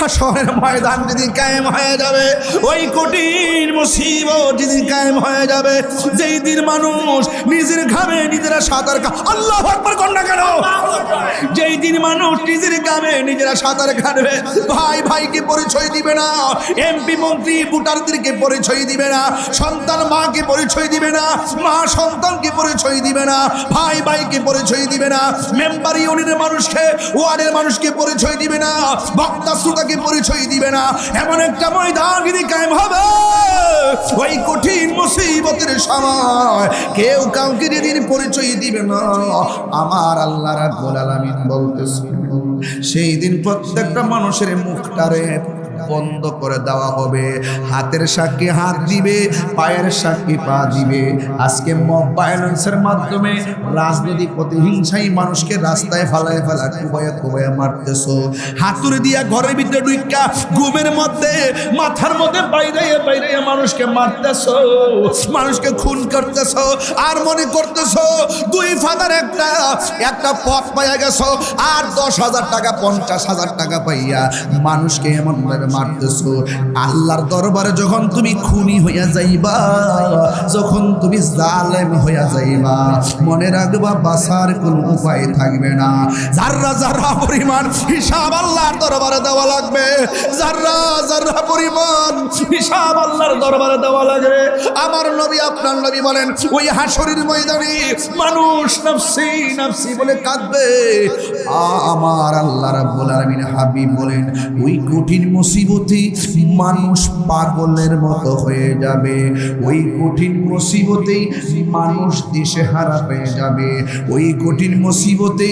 হাসরের ময়দান যদি কায়েম হয়ে যাবে, ওই কঠিন মুসিবত যদি কায়েম হয়ে যাবে, যেই দিন মানুষ নিজের ঘামে নিজেরা সাঁতার আল্লাহু আকবার কোন না কেন, যেই দিন মানুষ নিজের ঘামে নিজেরা সাঁতার কাটবে, ভাই ভাইকে পরিচয় দিবে না, এমপি মন্ত্রী ভোটারদেরকে পরিচয় দিবে না, সন্তান মাকে পরিচয় দিবে না, মা সন্তানকে পরিচয় দিবে না, ভাই ভাইকে পরিচয় দিবে না, মেম্বার ইউনিয়নের মানুষকে ওয়ার্ডের মানুষকে পরিচয় দিবে না, বক্তা শ্রোতাকে পরিচয় দিবে না। এমন একটা ময়দান যদি কায়েম হবে, ওই কঠিন মুসিবতের সময় কেউ কাউকে যেদিন পরিচয় দিবে না, আমার আল্লাহ রাব্বুল আলামিন বলতেছেন সেই দিন প্রত্যেকটা মানুষের মুখটারে বন্ধ করে দেওয়া হবে। হাতের সাক্ষী হাত দিবে, পায়ের সাক্ষী পা দিবে। আজকে মব ভায়োলেন্সের মাধ্যমে রাজনৈতিক প্রতিহিংসাই মানুষকে রাস্তায় ফালায় ফেলা কুবাইয়া কুবাইয়া মারতেছো, হাতুড়ি দিয়া ঘরের ভিতরে ঢুইকা ঘুমের মধ্যে মাথার মধ্যে বাইরে বাইরে মানুষকে মারতেছো, মানুষকে খুন করতেছো, আর মনে করতেছো দুই ফাদার একটা পথ পাইয়া গেছো, আর 10,000 টাকা 50,000 টাকা পাইয়া মানুষকে এমন ভাবে মারতেছো। আল্লাহর দরবারে যখন তুমি খুনি হইয়া যাইবা, যখন তুমি জালেম হইয়া যাইবা, মনে রাখবা বাঁচার কোনো উপায় থাকবে না। যারা যারা পরিমাণ হিসাব আল্লাহর দরবারে দেওয়া লাগবে, যারা যারা পরিমাণ হিসাব আল্লাহর দরবারে দেওয়া লাগবে। আমার নবী আপনার নবী বলেন ওই হাসরের ময়দানে মানুষ নফসি নফসি বলে কাঁদবে। আমার আল্লাহ রাব্বুল আলামিন হাবিব বলেন ওই কঠিন মুসিবতে মানুষ পাগলের মতো হয়ে যাবে, ওই কঠিন মুসিবতে মানুষ দিশেহারা হয়ে যাবে, ওই কঠিন মুসিবতে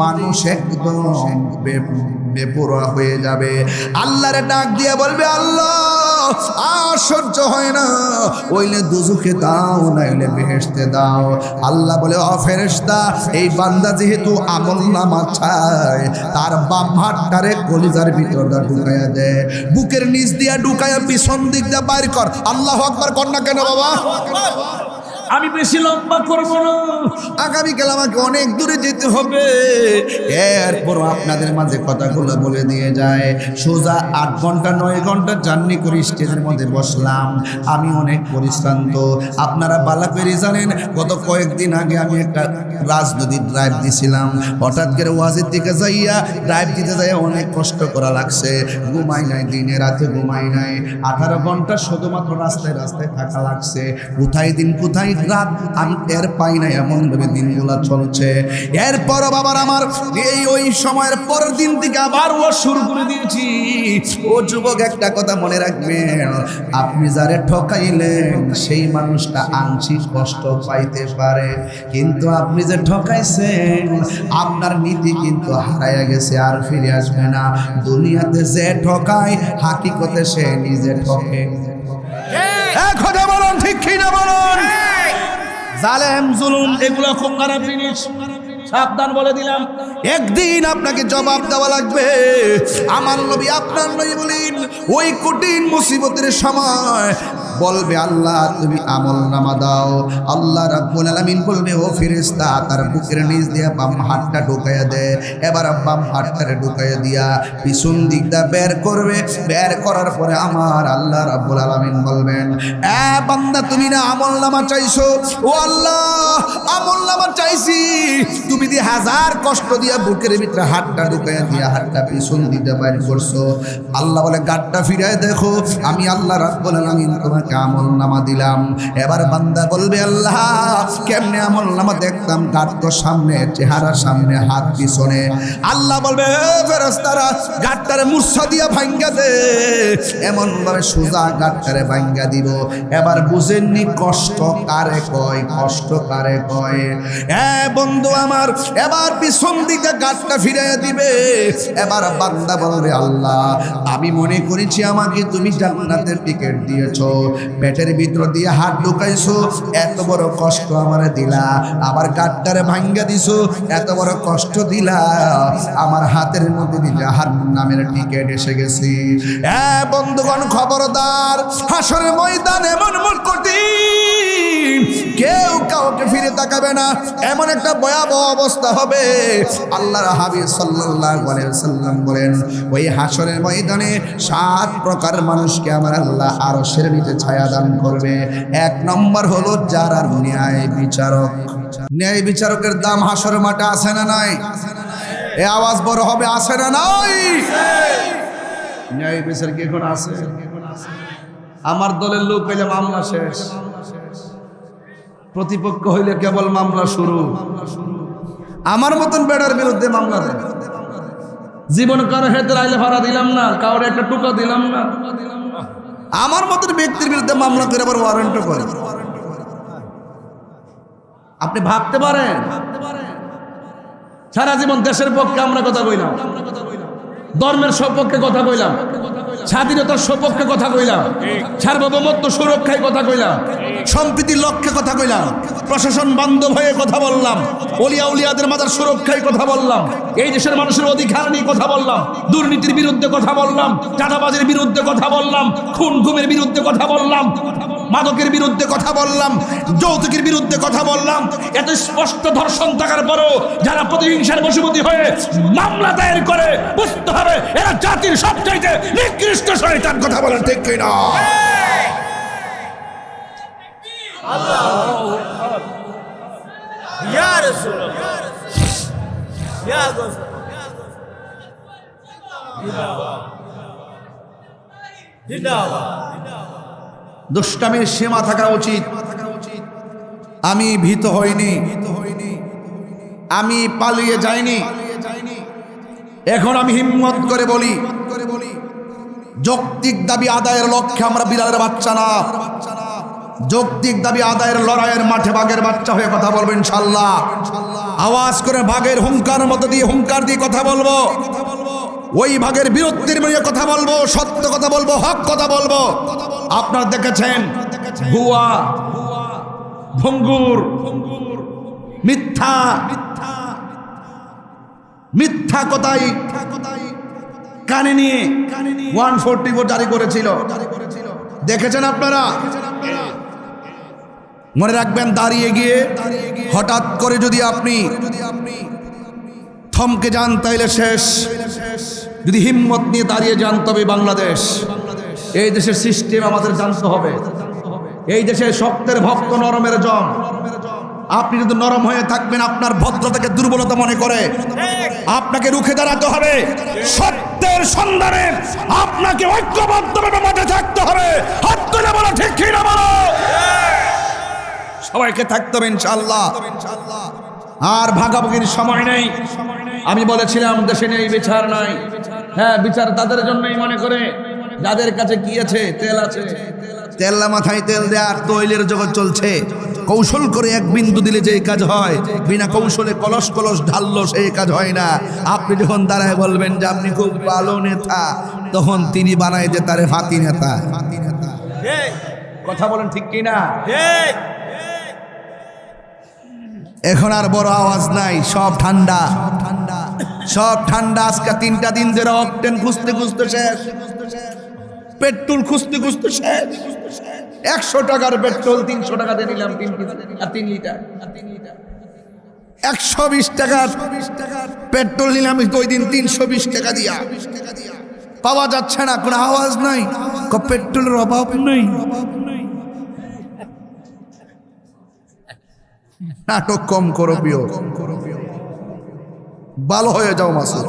মানুষ একদম বেপরোয়া হয়ে যাবে। আল্লাহরে ডাক দিয়ে বলবে আল্লাহ আর সহ্য হয় না, ওইলে দুজুকে দাও নাইলে বেহেশতে দাও। আল্লাহ বলে ও ফেরেশতা, এই বান্দা যেহেতু আমলনামা চায়, তার বাম হাতটারে কলিজার ভিতরটা ঢুকাইয়া দে, বুকের নিচ দিয়া ঢুকাইয়া পিছন দিক দিয়া বাইর কর। আল্লাহু আকবার কর না কেন বাবা? আমি বেশি লম্বা করবো না, আগামীকাল আমাকে অনেক দূরে যেতে হবে। এরপরও আপনাদের মাঝে কথাগুলো বলে দিয়ে যায়। সোজা 8 ঘন্টা 9 ঘন্টা জার্নি করে স্টেজের মধ্যে বসলাম, আমি অনেক পরিশ্রান্ত। আপনারা বালা করে জানেন গত কয়েকদিন আগে আমি একটা রাজনৈতিক ড্রাইভ দিছিলাম। হঠাৎ করে ওয়াজের দিকে যাইয়া ড্রাইভ দিতে যাইয়া অনেক কষ্ট করা লাগছে, ঘুমাই নাই, দিনে রাতে ঘুমাই নাই, 18 ঘন্টা শুধুমাত্র রাস্তায় রাস্তায় থাকা লাগছে। কোথায় দিন কোথায় রাত আমি টের পাই না, এমন ভাবে দিনগুলা চলছে। এরপর বাবার আমার এই ওই সময়ের পরের দিন থেকে আবার ও শুরু করে দিয়েছি। ও যুবক, একটা কথা মনে রাখবেন, আপনি যারে ঠকাইলেন সেই মানুষটা আংশিক কষ্ট পাইতে পারে, কিন্তু আপনি যে ঠকাইছেন আপনার নীতি কিন্তু হারাইয়া গেছে, আর ফিরে আসবে না। দুনিয়াতে যে ঠকায় হাকিকতে সে নিজে ঠকে। কথা বলুন, ঠিক কি না বলুন? জালেম জুলুম এগুলো খুব খারাপ জিনিস, সাবধান বলে দিলাম। একদিন আপনাকে জবাব দেওয়া লাগবে। আমার নবী আপনার নবী বলেন ওই কঠিন মুসিবতের সময় বলবে আল্লাহ তুমি আমলনামা দাও। আল্লাহ রাব্বুল আলামিন বলবে ও ফেরেশতা তার বুকের নিচ দিয়ে বাম হাতটা ঢুকাইয়া দে। এবার বাম হাতটারে ঢুকাইয়া দিয়া পিছন দিকটা বের করবে। বের করার পরে আমার আল্লাহ রাব্বুল আলামিন বলবেন এ বান্দা তুমি না আমলনামা চাইছো? ও আল্লাহ আমলনামা চাইছি। তুমি দিয়ে 1000 কষ্ট দিয়া বুকের ভিতরে হাতটা ঢুকাইয়া দিয়া হাতটা পিছন দিতে বের করছো। আল্লাহ বলে গাটটা ফিরায় দেখো, আমি আল্লাহ রাব্বুল আলামিন তোমাকে আমলনামা দিলাম। এবার বান্দা বলবে আল্লাহ কেমনে আমলনামা দেখতাম? গাট তো সামনে, চেহারা সামনে, হাত পিছনে। আল্লাহ বলবে ফেরেশতারা গাটটারে মুর্ছা দিয়া ভাঙ্গা দে। এমন ভাবে সোজা গাটটারে ভাঙ্গা দিব। এবার বুঝেননি কষ্ট কারে কয়? কষ্ট কারে কয়? বন্ধু আমার, এবার পিছন দিকে গাটটা ফিরাইয়া দিবে। এবার বান্দা বলবে আল্লাহ আমি মনে করেছি আমাকে তুমি জান্নাতের টিকিট দিয়েছো, পেটের ভিতর দিয়ে হাত ঢুকাইছো, এত বড় কষ্ট আমারে দিলা। আবার গাটটারে ভাঙ্গা দিছো, এত বড় কষ্ট দিলা। আমার হাতের মধ্যে জাহান্নামের টিকিট এসে গেছি। বন্ধুগণ খবরদার, হাসরের ময়দান এমন কঠিন, কেউ কাউকে ফিরে তাকাবে না, এমন একটা ভয়াবহ অবস্থা হবে। আল্লাহর হাবিব সাল্লাল্লাহু আলাইহি ওয়াসাল্লাম বলেন, ওই হাসরের ময়দানে 7 প্রকার মানুষকে আমার আল্লাহ আরশের নিচে ছায়া দান করবে। 1 নম্বর হলো যারা ন্যায় বিচারক। ন্যায় বিচারকের দাম হাসরের মাঠে আছে না নাই? এ আওয়াজ বড় হবে, আছে না নাই? ন্যায় বিচার কি এখন আছে? আমার দলের লোক হইলে মামলা শেষ, প্রতিপক্ষ হইলে কেবল মামলা শুরু। আমার মতন বেড়ার বিরুদ্ধে মামলা দেয়। জীবন কারো হেতে আইলে ভাড়া দিলাম না, কাউরে একটা টুকা দিলাম না। আমার মতন ব্যক্তির বিরুদ্ধে মামলা করে আবার ওয়ারেন্টও করে। আপনি ভাবতে পারেন সারা জীবন দেশের পক্ষে আমরা কথা কইলাম, ধর্মের সপক্ষে কথা কইলাম, স্বাধীনতার সপক্ষে কথা কইলাম, সার্বভৌমত্ব সুরক্ষায় কথা কইলাম, সম্প্রীতির লক্ষ্যে কথা কইলাম, প্রশাসন বান্ধব হয়ে কথা বললাম, ওলিয়া উলিয়াদের মাদার সুরক্ষায় কথা বললাম, এই দেশের মানুষের অধিকার নিয়ে কথা বললাম, দুর্নীতির বিরুদ্ধে কথা বললাম, চাঁদাবাজের বিরুদ্ধে কথা বললাম, খুন গুমের বিরুদ্ধে কথা বললাম, মাদকের বিরুদ্ধে কথা বললাম, যৌতুকের বিরুদ্ধে কথা বললাম। এত স্পষ্ট ধর্ষণ থাকার পরও যারা প্রতিহিংসার বশবর্তী হয়ে মামলা দায়ের করে, বুঝতে হবে এরা জাতির সবচাইতে নিকৃষ্ট শয়তান। কথা বলেন ঠিক কিনা? আল্লাহু আকবার। ইয়া রাসূলুল্লাহ, ইয়া রাসূল, জিন্দাবাদ, জিন্দাবাদ। দুষ্টামির সীমা থাকা উচিত। আমি ভীত হইনি, আমি পালিয়ে যাইনি। এখন আমি হিম্মত করে বলি, যৌক্তিক দাবি আদায়ের লক্ষ্যে আমরা বিড়ালের বাচ্চা না। যৌক্তিক দাবি আদায়ের লড়াইয়ের মাঠে বাঘের বাচ্চা হয়ে কথা বলবো ইনশাল্লাহ। আওয়াজ করে বাঘের হুঙ্কার মতো দিয়ে হুঙ্কার দিয়ে কথা বলবো। ওই ভাগের বিরুদ্ধে কথা বলবো, সত্য কথা বলবো, হক কথা বলবো। আপনারা দেখেছেন ভুয়া, ভঙ্গুর, মিথ্যা, মিথ্যা কথাই কানে নিয়ে 144 জারি করেছিল, দেখেছেন আপনারা? মনে রাখবেন, দাঁড়িয়ে গিয়ে হঠাৎ করে যদি আপনি থমকে যান তাইলে শেষ। যদি হিম্মত নিয়ে দাঁড়িয়ে যান তবে বাংলাদেশ। এই দেশের সিস্টেম আমাদের জানতে হবে। এই দেশে শক্তের ভক্ত, নরমের জম। আপনি যদি নরম হয়ে থাকবেন, আপনার ভদ্রতাকে দুর্বলতা মনে করে আপনাকে রুখে দাঁড়াতে হবে। সত্যের সন্ধানে আপনাকে ঐক্যবদ্ধভাবে মাঠে থাকতে হবে। হাত তুলে বলো ঠিক কি না বলো। সবাইকে থাকতে হবে ইনশাআল্লাহ। আর ভাগাভাগির সময় নেই। আমি বলেছিলাম দেশে নেই বিচার নাই। হ্যাঁ, বিচার তাদের জন্যই মনে করে যাদের কাছে কি আছে, তেল আছে। তেল্লা মাথায় তেল দেওয়ার তৈলের জগৎ চলছে। কৌশল করে এক বিন্দু দিলে যে কাজ হয়, বিনা কৌশলে কলস কলস ঢাললো সেই কাজ হয় না। আপনি যখন দাঁড়ায় বলবেন যে আপনি খুব ভালো নেতা, তখন তিনি বানায় যে তারে ফাতি নেতা। কথা বলেন ঠিক কিনা? এখন আর বড় আওয়াজ নাই, সব ঠান্ডা, সব ঠান্ডা। আজকে 3টা দিন ধরে অকটেন খুঁজতে খুঁজতে শেষ, পেট্রোল খুঁজতে খুঁজতে শেষ। 100 টাকার পেট্রোল 300 টাকাতে নিলাম 3 লিটার। 120 টাকার পেট্রোল নিলাম ওই দিন 320 টাকা দিয়া। পাওয়া যাচ্ছে না, কোনো আওয়াজ নাই, পেট্রোলের অভাব নেই। নাটক কম করো প্রিয়, ভালো হয়ে যাও মাসুদ।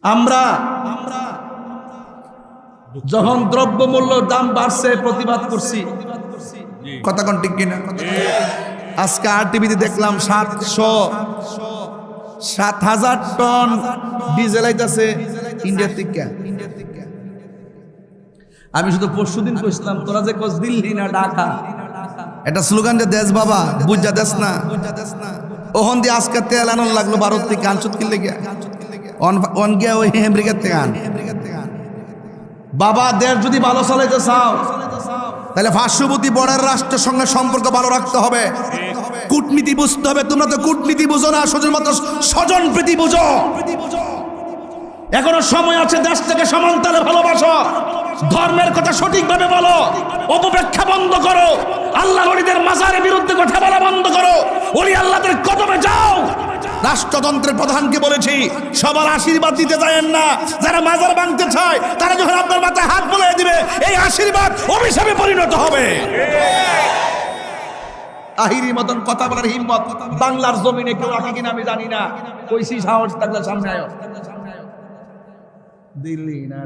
আমরা যখন দ্রব্যমূল্য দাম বাড়ছে প্রতিবাদ করছি, কথা কোন ঠিক কিনা? আজকে RTVতে দেখলাম 7,000 টন ডিজেল আইতাছে ইন্ডিয়া থেকে। আমি শুধু পরশুদিন কইছিলাম, তোরা যে কস দিল্লি না ঢাকা, এটা স্লোগান যে দেশ বাবা বুঝা দেশ না। ওহন দিয়ে আজকে তেল আনন লাগলো ভারত থেকে, আনসুত কিনলে গিয়া অন গিয়া ওই আমেরিকার থেকে আন। বাবা দেশ যদি ভালো চালাইতে চাও তাহলে পার্শ্ববর্তী বর্ডার রাষ্ট্রের সঙ্গে সম্পর্ক ভালো রাখতে হবে, কূটনীতি বুঝতে হবে। তোমরা তো কূটনীতি বুঝো না, শুধুমাত্র স্বজন প্রীতি বুঝো। এখনো সময় আছে, দেশটাকে সমানতালে ভালোবাসো, ধর্মের কথা সঠিকভাবে বলো, অপব্যাখ্যা বন্ধ করো, আল্লাহ ওলিদের মাজারের বিরুদ্ধে কথা বলা বন্ধ করো, ওলি আল্লাহদের কদমে যাও। রাষ্ট্রতন্ত্রের প্রধানকে বলেছি সবার আশীর্বাদ দিতে যায়েন না। যারা মাজার ভাঙতে চায় তারা যখন আপনার মাথায় হাত বুলিয়ে দিবে, এই আশীর্বাদ অভিশাপে পরিণত হবে। আহিরি মতন কথা বলার হিম্মত বাংলার জমিনে কেউ রাখে কিনা আমি জানি না। কইছি সাহস থাকলে সামনে আয়। দিল্লি না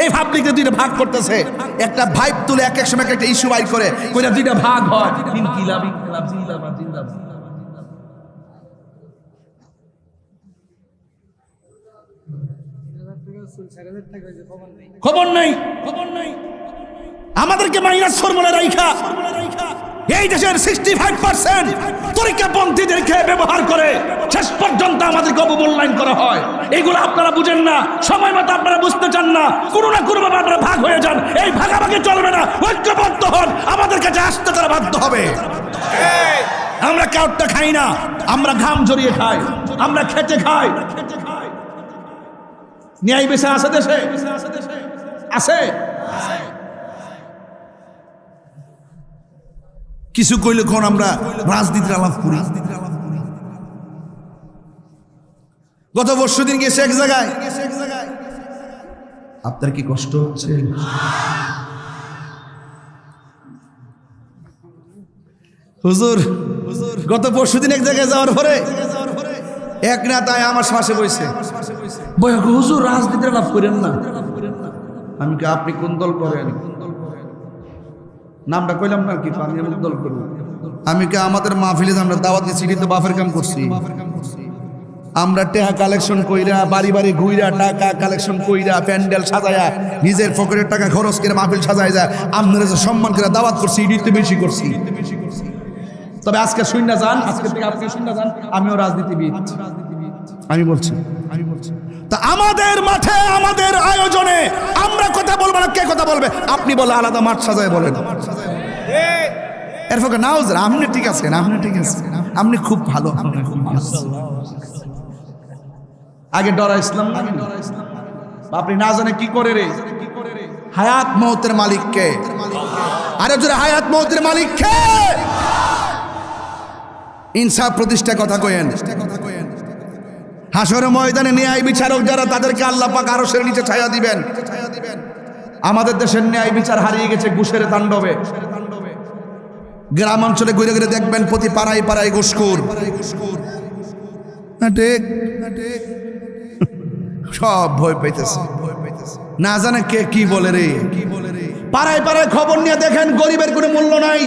এই পাবলিকে দুইটা ভাগ করতেছে, একটা ভাইব তুলে এক এক সময় একটা ইস্যু বাইর করে কইরা দুইটা ভাগ হয়। খবর নাই, খবর নাই। আমাদেরকে মাইনাস ফর্মুলা রাইখা এই দেশের 65% তরিকাপন্থীদেরকে ব্যবহার করে শেষ পর্যন্ত আমাদেরকে অবমূল্যায়ন করা হয়। এইগুলো আপনারা বুঝেন না, সময় মতো আপনারা বুঝতে চান না, কোনো না কোনো ভাবে আপনারা ভাগ হয়ে যান। এই ভাগাভাগি চলবে না, ঐক্যবদ্ধ হন, আমাদের কাছে আসতে তারা বাধ্য হবে। আমরা কাউটা খাই না, আমরা ঘাম জড়িয়ে খাই, আমরা খেটে খাই। ন্যায় বিচার আছে দেশে, আছে। কিছু কইলে কোন আমরা রাজনীতির আলাপ করি। গত বর্ষ দিন গেছে এক জায়গায়, আপনার কি কষ্ট হচ্ছে? হুজুর গত পরশু দিন এক জায়গায় যাওয়ার পরে এক নেতায় আমার পাশে বসে হুজুর রাজনীতির আলাপ করেন না। আমি কি আপনি কোন দল করেন? নামটা কইলাম না কি আমি দল করব। আমি কি আমাদের মাহফিলে আমরা দাওয়াত দিয়েছি কিন্তু বাফের কাম করছি। আমরা টাকা কালেকশন কইরা বাড়ি বাড়ি ঘুইরা টাকা কালেকশন কইরা প্যান্ডেল সাজায়া নিজের পকেটের টাকা খরচ করে মাহফিল সাজায় যায় আপনারা যে সম্মান করে দাওয়াত করছি এডিতে বেশি করছি। তবে আজকে শুননা যান, আজকে থেকে আপনি শুননা যান, আমিও রাজনীতিবিদ। আমি বলছি তা আমাদের মাঠে আমাদের আয়োজনে আমরা কথা বলবো না, কে কথা বলবে? আপনি বলে আলাদা মাঠ সাজায় বলেন। এরপর নাও আপনি ঠিক আছেন, আপনি ঠিক আছেন, আপনি খুব ভালো। আগে ডরা ইসলাম না, আপনি না জানে কি করে রে। হায়াত মৌতের মালিক কে? আরে জোরে হায়াত মৌতের মালিক কে? ইনসাফ প্রতিষ্ঠা কথা কয়েন। হাসর ময়দানে ন্যায় বিচারক যারা তাদেরকে আল্লাহ পাক আরশের নিচে ছায়া দিবেন। আমাদের দেশের ন্যায় বিচার হারিয়ে গেছে ঘুষের তাণ্ডবে। গ্রাম অঞ্চলে ঘুরে ঘুরে দেখবেন প্রতি পাড়ায় পাড়ায় ঘুষখোর। সব ভয় পাইতেছে, না জানে কে কি বলে রে। পাড়ায় পাড়ায় খবর নিয়ে দেখেন গরিবের কোনো মূল্য নাই।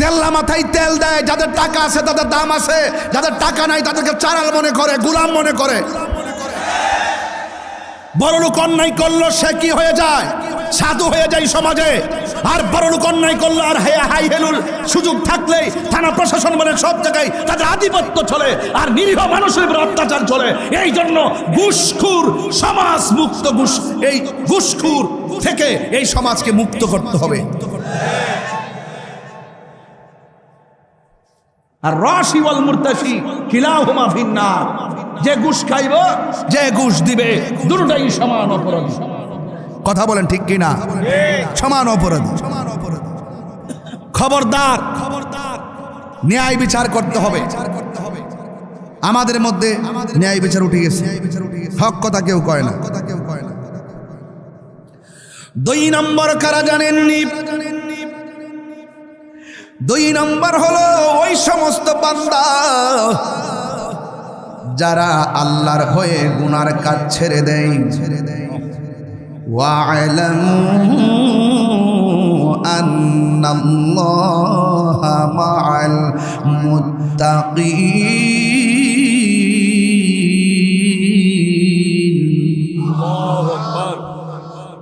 তেল্লা মাথায় তেল দেয়, যাদের টাকা আছে তাদের দাম আছে, যাদের টাকা নাই তাদেরকে চারাল মনে করে, গোলাম মনে করে। বড় লোক অন্যায় করলো সে কি হয়ে যায়? সাধু হয়ে যায় সমাজে। আর বড় লোক অন্যায় করলো আর হাই হেলুল সুযোগ থাকলেই থানা প্রশাসন বলে সব জায়গায় তাদের আধিপত্য চলে আর নিরীহ মানুষের উপর অত্যাচার চলে। এই জন্য ঘুষখোর সমাজ মুক্ত, এই ঘুষখোর থেকে এই সমাজকে মুক্ত করতে হবে। আর রাশি ওয়াল মুরতাশি কিলাহুমা ফিন্নার, যে ঘুষ খাইব যে ঘুষ দিবে দুটোটাই সমান অপরাধী। কথা বলেন ঠিক কিনা? সমান অপরাধী। খবরদার, ন্যায় বিচার করতে হবে। আমাদের মধ্যে ন্যায় বিচার উঠে গেছে, হক কথা কেউ কয় না। 2 নম্বর কারা জানেননি? 2 নম্বর হলো ওই সমস্ত বান্দা যারা আল্লাহর হয়ে গুনার কাজ ছেড়ে দেয়। ওয়া'লামু আন্নাল্লাহা মা'আল মুত্তাকিন।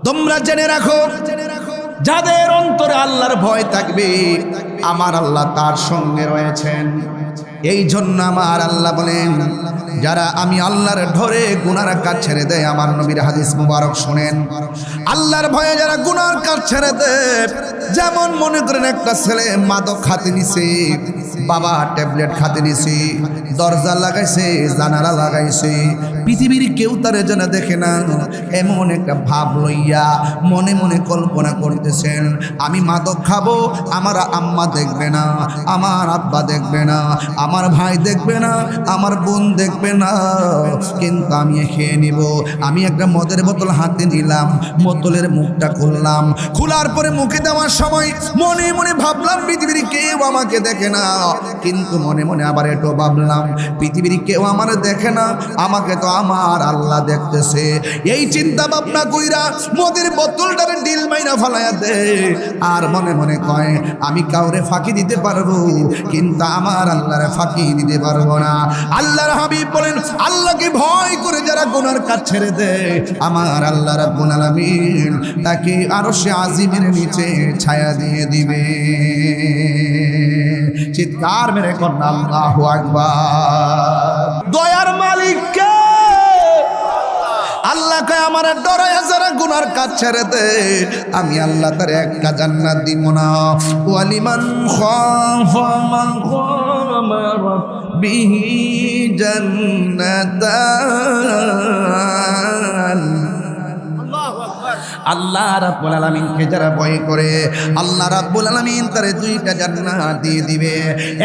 তোমরা জেনে রাখো, যাদের অন্তরে আল্লাহর ভয় থাকবে আমার আল্লাহ তার সঙ্গে রয়েছেন। এই জন্য আমার আল্লাহ বলেন যারা আমি আল্লাহর ধরে গুনার কাজ ছেড়ে দেয়, আমার নবীর হাদিস মুবারক শুনেন, আল্লাহর ভয়ে যারা গুনার কাজ ছেড়ে দেয়, যেমন মনে করেন একটা ছেলে মাদক খাতে নিছে, বাবা ট্যাবলেট খাতে নিছে, দরজা লাগাইছে, জানালা লাগাইছে, পৃথিবীর কেউ তারে যেন দেখে না, এমন একটা ভাব লইয়া মনে মনে কল্পনা করতেছেন, আমি মাদক খাবো, আমার আম্মা দেখবে না, আমার আব্বা দেখবে না, আমার ভাই দেখবে না, আমার বোন দেখবে না, কিন্তু আমি খেয়ে নিব। আমি একটা মদের বোতল হাতে নিলাম, বোতলের মুখটা খুললাম, খোলার পরে মুখে দেওয়ার সময় মনে মনে ভাবলাম পৃথিবীর কেউ আমাকে দেখে না, কিন্তু মনে মনে আবার এটাও ভাবলাম পৃথিবীর কেউ আমার দেখে না, আমাকে তো আমার আল্লাহ দেখতেছে। এই চিন্তা ভাবনা কইরা মদের বোতলটারে ডিল মাইরা ফালাইয়া দে, আর মনে মনে কয় আমি কাউরে ফাঁকি দিতে পারবো, কিন্তু আমার আল্লাহরে ফাঁকি দিতে পারবো না। আল্লাহর হাবিব বলেন, আল্লাহকে ভয় করে যারা গুনার কাজ ছেড়ে দেয়, আমার আল্লাহ রাব্বুল আলামিন তাকে আরশে আজিমের নিচে ছায়া দিয়ে দিবে। চিৎকার মেরে কন্যা আল্লাহু আকবার। দয়ার মালিক কে? আল্লাহ কয় আমার ডরায়া যারা গুনার কাজ ছেড়ে দে, আমি আল্লাহ তার একটা জান্নাত দিব না। ওয়ালিমান খাফা মাকামা রাব্বিহি জান্নাতান। আল্লাহ রাব্বুল আলামিনকে যারা ভয় করে, আল্লাহ রাব্বুল আলামিন তারে দুইটা জান্নাত দিয়ে দিবে।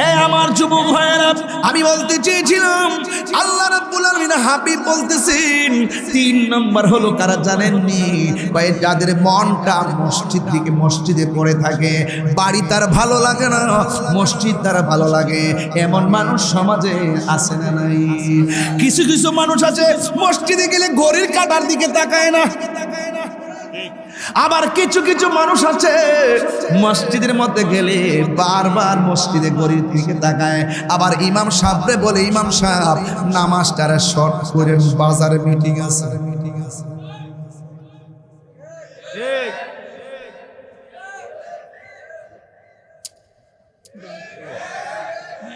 এ আমার যুবক ভাইয়েরা, আমি বলতে চেয়েছিলাম আল্লাহ রাব্বুল আলামিন হাবিব বলতেছেন 3 নম্বর হলো কারা জানেননি? কয় যাদের মনটা মসজিদে পড়ে থাকে, বাড়ি তার ভালো লাগে না, মসজিদ তার ভালো লাগে, এমন মানুষ সমাজে আছে না নাই? কিছু কিছু মানুষ আছে মসজিদে গেলে ঘড়ির কাঁটার দিকে তাকায় না, আবার কিছু কিছু মানুষ আছে মসজিদের মধ্যে গেলে বারবার মসজিদে ঘড়ির দিকে তাকায়, আবার ইমাম সাহেবরে বলে, ইমাম সাহেব নামাজটারে শর্ট করে বাজারে মিটিং আছে।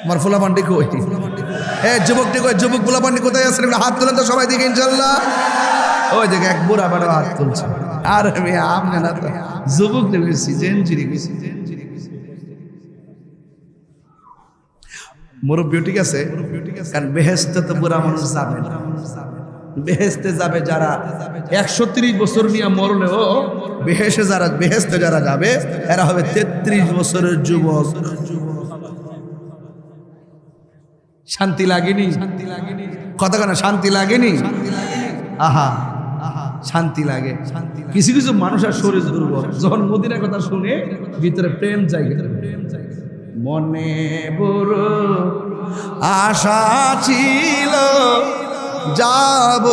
আমার ফুলা পান্ডি কই? যুবকটি কই? যুবক ফুলা পান্ডি কোথায় আছে? হাত তোলেন তো সবাই দিকে ইনশাল্লাহ। ওই দেখে এক বুড়া বাড়া হাত তুলছে, আর আমি আমনে না তো যুবক দেখেছি, জেনজিরি গেছি, মুরব্বী ঠিক আছে, কারণ বেহেশতে তো বুড়া মানুষ যাবে না, বেহেশতে যাবে যারা 130 বছর নিয়ে মরলেও বেহেশতে যারা যাবে এরা হবে 33 বছরের যুবক। শান্তি লাগেনি? কতক্ষণ শান্তি লাগেনি? আহা শান্তি লাগে। কিছু কিছু মানুষের শরীর দুর্বল, যখন মদিনার কথা শুনে ভিতরে প্রেম জায়গা। মনে বড় আশা ছিল যাব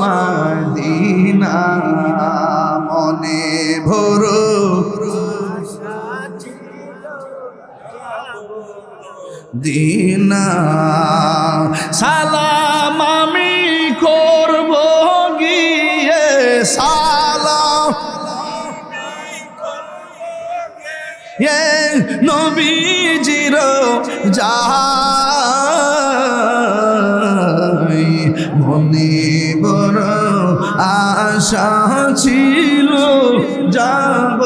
মদিনা, মনে বড় দিনা, সালাম আমি করব গিয়ে, সালাম নবীজির যাই, মনে বড় আশা ছিল যাব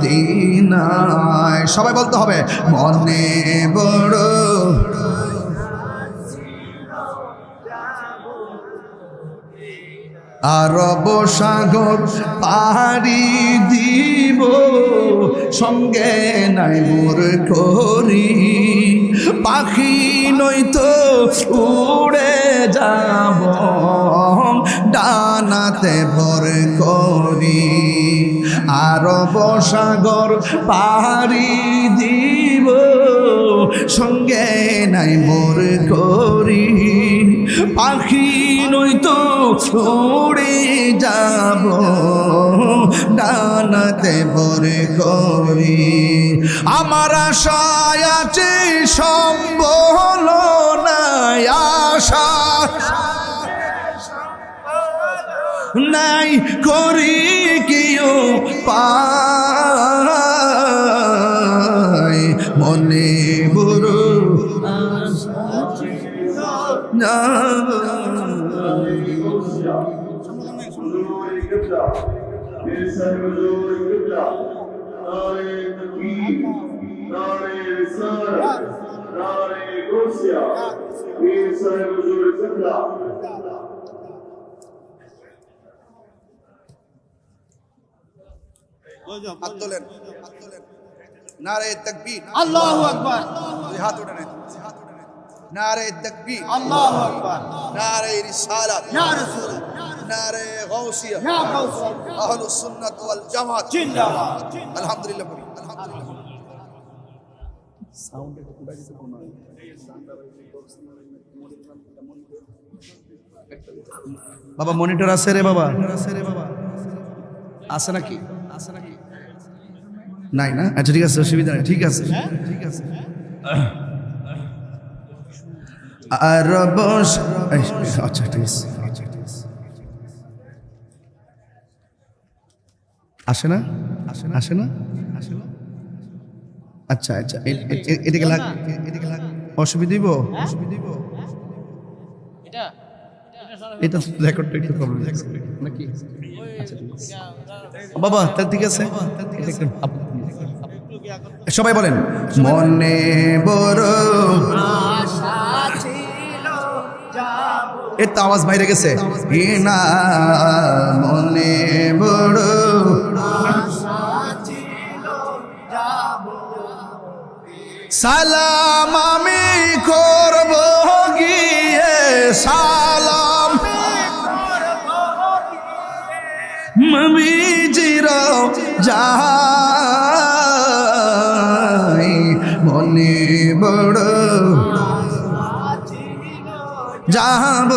মদিনায়। সবাই বলতে হবে, মনে বড় আরব সাগর পাড়ি দিব, সঙ্গে নাই মোর করি, পাখি নয়তো উড়ে যাব ডানাতে ভর করি, আরব সাগর পাড়ি দিব, সঙ্গে নাই মোর করি, পাখি নয়তো উড়ে যাব ডানাতে ভরে করি, আমার আশায় আছে সম্বল নাই, আশা নাই করি কেউ পায়, মনে বড় किबला मेरे साहिब हुजूर किबला नारे तकबीर नारे रिसालत नारे गौसिया मेरे साहिब हुजूर किबला হাত তোলেন নারে তাকবীর আল্লাহু আকবার দুই হাত উঠে নেন নারে তাকবীর আল্লাহু আকবার নারে রিসালাত ইয়া রাসূল নারে গাউসিয়া ইয়া গাউস আহলুস সুন্নাত ওয়াল জামাত জিন্দাবাদ আলহামদুলিল্লাহ বলি আলহামদুলিল্লাহ বাবা মনিটর আছে রে বাবা আছে নাকি নাই না আচ্ছা ঠিক আছে অসুবিধা নেই ঠিক আছে ঠিক আছে আর বস আচ্ছা ঠিক আছে আসে না আসে না আচ্ছা আচ্ছা এদিকে লাগ অসুবিধা দিব এটা রেকর্ডটা একটু প্রবলেম নাকি আচ্ছা ঠিক আছে বাবা তার ঠিক আছে সবাই বলেন মনে বড় আশা ছিল যাব এর তো আওয়াজ বাইরে গেছে না মনে বড় আশা ছিল যাব সালাম আমি করব গিয়ে সালাম মমিজির যাই মনে বড় যাব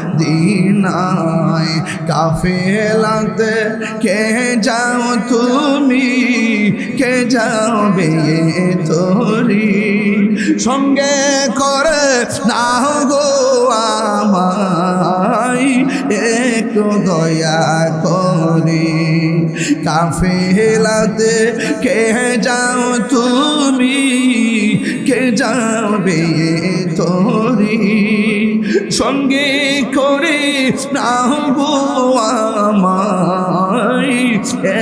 মদিনায় কাফেলাতে কে যাও তুমি কে যাবে তোরি সঙ্গে করে নাও গো আমায় একটু দয়া করে কাফেলাতে কে যাও তুমি কে যাবে তোরি সঙ্গে করে নাও গো আমায়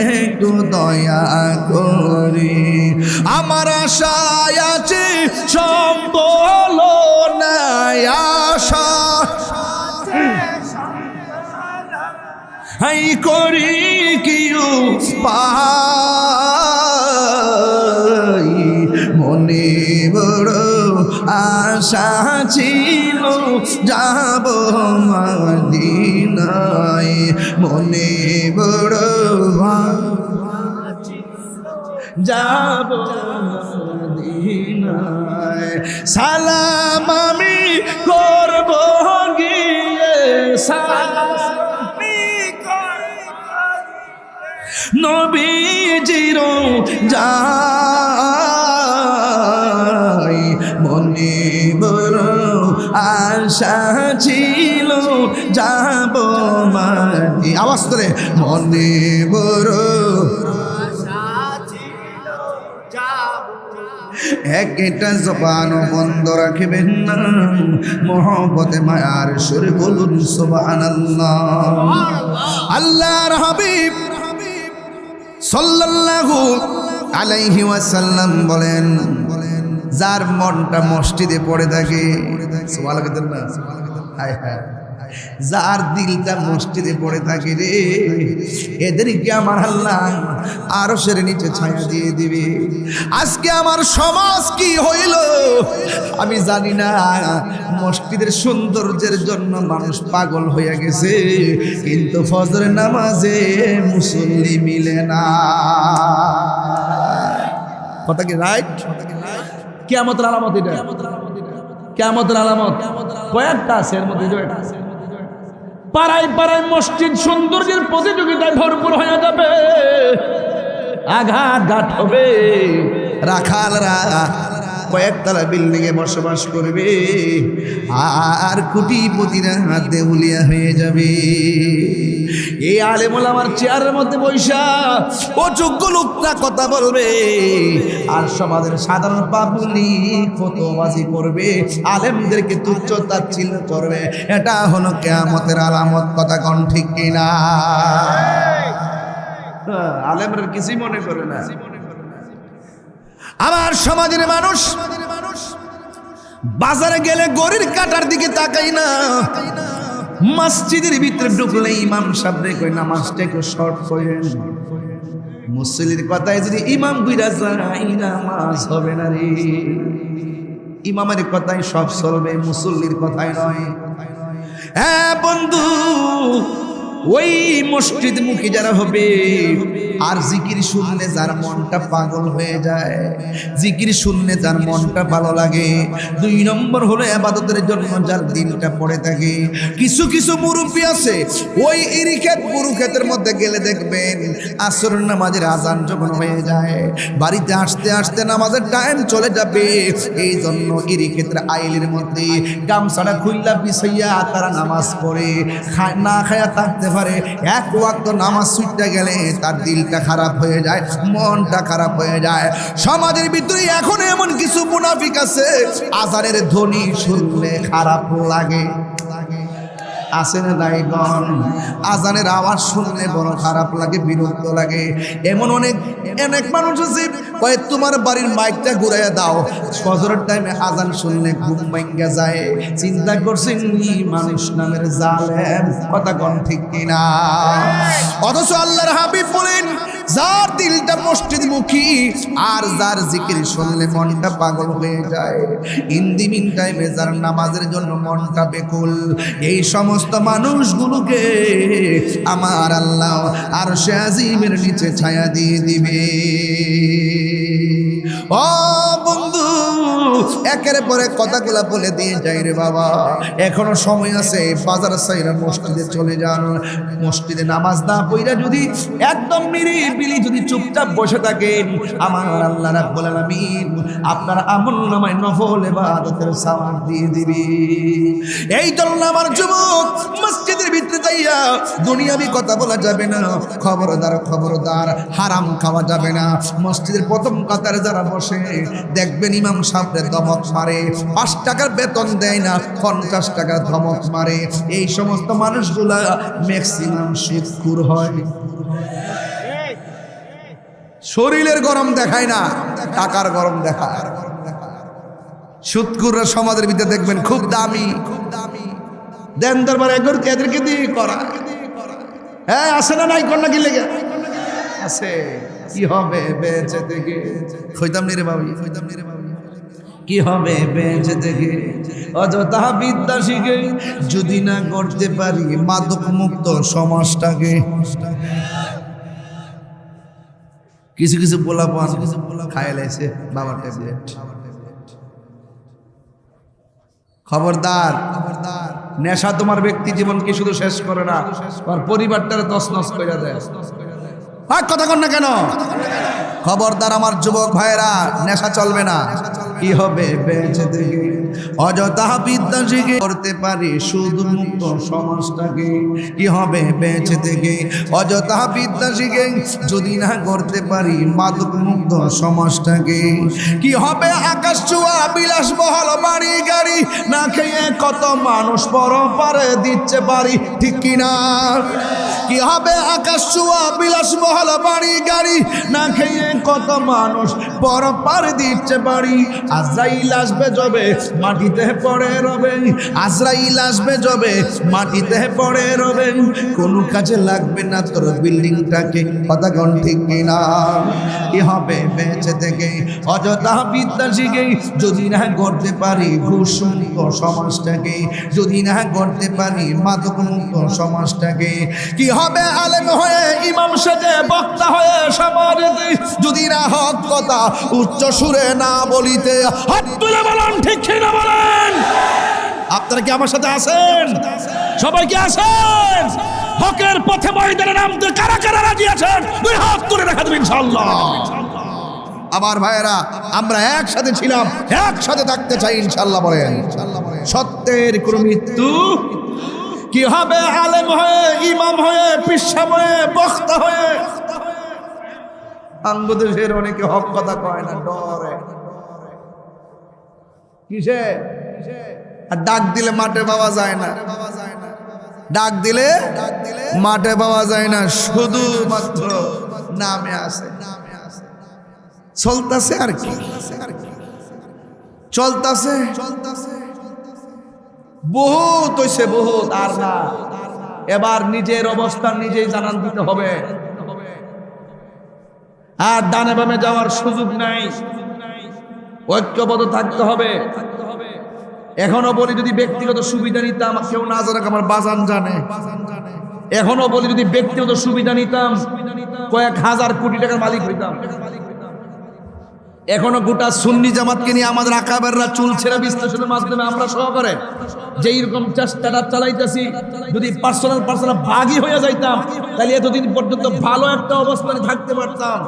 একটু দয়া করে আমার আশায় আছে সম্বল নাই আশা হাই করি কিউ পাই মনে বড় আশা ছিল যাব মদিনায় মনে বড় যাব মদিনায় সালাম আমি করব গিয়ে সালাম নবীজির যাই মনে বড় আশা ছিল যাব মাদি আওয়াজ করে মনে বড় আশা ছিল যাব একটা জবান বন্ধ রাখবেন না মহব্বতে মায়ার সুরে বলুন সুবহানাল্লাহ আল্লাহর হাবিব সাল্লাল্লাহু আলাইহি ওয়াসাল্লাম বলেন যার মনটা মসজিদে পড়ে থাকে সুবহানাল্লাহ কেন না হায় হায় যার দিলটা মসজিদে পড়ে থাকে রে এদেরকে আমার আল্লাহ আরশের নিচে ছায়া দিয়ে দিবে আজকে আমার সমাজ কি হইল আমি জানি না মসজিদের সৌন্দর্যের জন্য মানুষ পাগল হয়ে গেছে কিন্তু ফজরের নামাজে মুসল্লি মিলে না কথা কি রাইট কিয়ামতের আলামত এটা কিয়ামতের আলামত কয়েকটা আছে এর মধ্যে পাড়ায় পাড়ায় মসজিদ সৌন্দর্যের প্রতিযোগিতায় ভরপুর হয়ে যাবে আঘাত হবে রাখালরা কয়েকতলা বিল্ডিং এ বসবাস করবে আর কোটিপতিরা দেউলিয়া হয়ে যাবে এই আলেম ওলামার চেয়ারের মধ্যে বৈশা ও যোগ্য লোকরা কথা বলবে আর সমাজের সাধারণ পাবলিক ফতোয়াবাজি করবে, আলেমদেরকে তুচ্ছ তাচ্ছিল্য করবে। এটা হলো কিয়ামতের আলামত। কথা কোন ঠিক কিনা? আলেমরা কিছুই মনে করে না। আমার সমাজের মানুষ বাজারে গেলে গড়ির কাটার দিকে তাকাই না, মসজিদের ভিতরে ঢুকলে ইমাম সাহেব কই নামাজটা একটু শর্ট করেন। মুসল্লির কথায় যদি ইমাম বুইরা যায় নামাজ হবে না রে। ইমামের কথাই সব চলবে, মুসল্লির কথাই নয়। হ্যাঁ বন্ধু, ওই মসজিদ মুখী যারা হবে আর জিকির শুনলে যার মনটা পাগল হয়ে যায়, জিকির শুনলে যার মনটা ভালো লাগে। 2 নম্বর হলো ইবাদতের জন্য যার দিলটা পড়ে থাকে। কিছু কিছু মুরব্বী আছে ওই ইরিক্ষেত বুরুক্ষেতের মধ্যে গেলে দেখবেন আসর নামাজের আজান যখন হয়ে যায় বাড়িতে আসতে আসতে নামাজের টাইম চলে যাবে। এই জন্য ইরিক্ষেতের আইলের মধ্যে গামছাটা খুইলা বিছাইয়া তারা নামাজ পড়ে, না খায়া থাকতে পারে। এক ওয়াক্ত নামাজ ছুটতে গেলে তার দিলটা খারাপ হয়ে যায়, মনটা খারাপ হয়ে যায়। সমাজের ভিতরে এখন এমন কিছু মুনাফিক আছে আজানের ধ্বনি শুনলে খারাপ লাগে। আছে না নাইগণ? আজানের আওয়াজ শুনলে বড় খারাপ লাগে, বিরক্ত লাগে। এমন অনেক মানুষ আছে কয় তোমার বাড়ির মাইকটা ঘুরাইয়া দাও, ফজরের টাইমে আজান শুনলে ঘুম ভাঙ্গা যায়। চিন্তা করছেন মানুষ নামের জালেম। কথা কোন ঠিক কিনা? অথচ আল্লাহর হাবিব বলেন যার দিলটা মসজিদমুখী আর যার জিকির শুনলে মনটা পাগল হয়ে যায়, ইন দি মিন টাইমে যার নামাজের জন্য মনটা বেকুল, এই সমস্ত মানুষগুলোকে আমার আল্লাহ আরশে আজিমের নিচে ছায়া দিয়ে দিবে। ও বন্ধু, একের পরে কথাগুলা বলে দিয়ে যাই রে বাবা। এখনো সময় আছে, বাজার সাইরা মসজিদে চলে যান। মসজিদে নামাজ না পড়া যদি একদম নিরিবিলি যদি চুপচাপ বসে থাকেন, আমার আল্লাহ রাব্বুল আলামিন আপনার আমলনামায় নফল ইবাদতের সওয়াব দিয়ে দিবে। এই জন্য আমার যুবক, মসজিদের ভিতরে যাইয়া দুনিয়াবি কথা বলা যাবে না। খবরদার খবরদার, হারাম খাওয়া যাবে না। মসজিদের প্রথম কাতারে যারা বসে দেখবেন ইমাম সাহেবের ধমক মারে, 5 টাকার বেতন দেয় না, 50 টাকা ধমক মারে। এই সমস্ত মানুষগুলা ম্যাক্সিমাম সুদখোর হয়। শরীরের গরম দেখায় না, টাকার গরম দেখায়। সুদখোররা সমাজের ভিতরে দেখবেন খুব দামি, দেন দরবার এদেরকে দিয়ে করা। হ্যাঁ আছে না নাই? কন্যা কি লেগে আছে? কি হবে বেঁচে থেকে? খইতাম নি রে বাবু, খইতাম নি রে বাবু। কি হবে বেঁচে থেকে? অযথা বিদ্যা শিখে যদি না করতে পারি মাদক মুক্ত সমাজটাকে। কিছু কিছু পোলাপান খায় লাইছে বাবার ট্যাবলেট। খবরদার, নেশা তোমার ব্যক্তি জীবনকে শুধু শেষ করে না, তোমার পরিবারটারে তছনছ করে দেয়। কথা কন না কেন? খবরদার আমার যুবক ভাইরা, নেশা চলবে না। কি হবে বেঁচে থেকে? অযথা বিদ্যা শিখে করতে পারি শুধু মুক্ত সমাজটাকে। কি হবে বেঁচে থেকে? অযথা বিদ্যা শিখে যদি না করতে পারি মাদক মুক্ত সমাজটাকে। কি হবে আকাশ ছোঁয়া বিলাসবহল বাড়ি গাড়ি না খেয়ে কত মানুষ পরপারে দিচ্ছে বাড়ি, ঠিক কিনা? কি হবে আকাশ ছোঁয়া বিলাসবহল বাড়ি গাড়ি না খেয়ে কত মানুষ পরপার দিচ্ছে বাড়ি। আজরাইল আসবে যবে মাটিতে পড়ে রবে, আজরাইল আসবে যবে মাটিতে পড়ে রবে, কোনো কাজে লাগবে না তোর বিল্ডিংটাকে। কথা কোন ঠিক কিনা? কি হবে বেঁচে থেকে? অযথা বিদ্যা শিখে যদি না করতে পারি ঘুষ মুক্ত সমাজটাকে, যদি না করতে পারি মাদক মুক্ত সমাজটাকে। কি হবে আলেম হয়ে ইমাম সেজে বক্তা হয়ে সমাজে যদি না হক কথা উচ্চ সুরে না বলিতে? হাত তুলে বলেন ঠিক কিনা বলেন। আপনারা কি আমার সাথে আছেন? সবাই কি আছেন? হকের পথে ময়দানে নামতে কারা কারা রাজি আছেন? 2 হাত তুলে দেখা দেবেন ইনশাআল্লাহ। আমার ভাইয়েরা, আমরা একসাথে ছিলাম, একসাথে থাকতে চাই ইনশাআল্লাহ বলেন। সত্যের কোনো মৃত্যু। কি হবে আলেম হয়ে ইমাম হয়ে পিসা হয়ে বক্তা হয়ে বাংলাদেশের অনেকে হক কথা কয় না, ডরে কিসে? আর ডাক দিলে মাঠে পাওয়া যায় না, ডাক দিলে মাঠে পাওয়া যায় না, শুধুমাত্র নামে আছে। চলতেছে আর কি, চলতেছে বহুত হইছে, বহুত আর না। এবার নিজের অবস্থান নিজেই জানান দিতে হবে, আর ডানে বামে যাওয়ার সুযোগ নাই, ঐক্যবদ্ধ থাকতে হবে। এখনো বলি যদি ব্যক্তিগত সুবিধা নিতাম, কেউ না জানাক আমার বাজান জানে। এখনো বলি যদি ব্যক্তিগত সুবিধা নিতাম, কয়েক হাজার কোটি টাকার মালিক হইতাম। এখনো গোটা সুন্নি জামাতকে নিয়ে আমাদের আকাবেররা চুল ছেঁড়া বিশ্লেষণের মাধ্যমে আমরা সহকারে যেই রকম চেষ্টাটা চালাইতেছি, যদি পার্সোনাল ভাগই হয়ে যাইতাম, তাহলে এতদিন পর্যন্ত ভালো একটা অবস্থানে থাকতে পারতাম।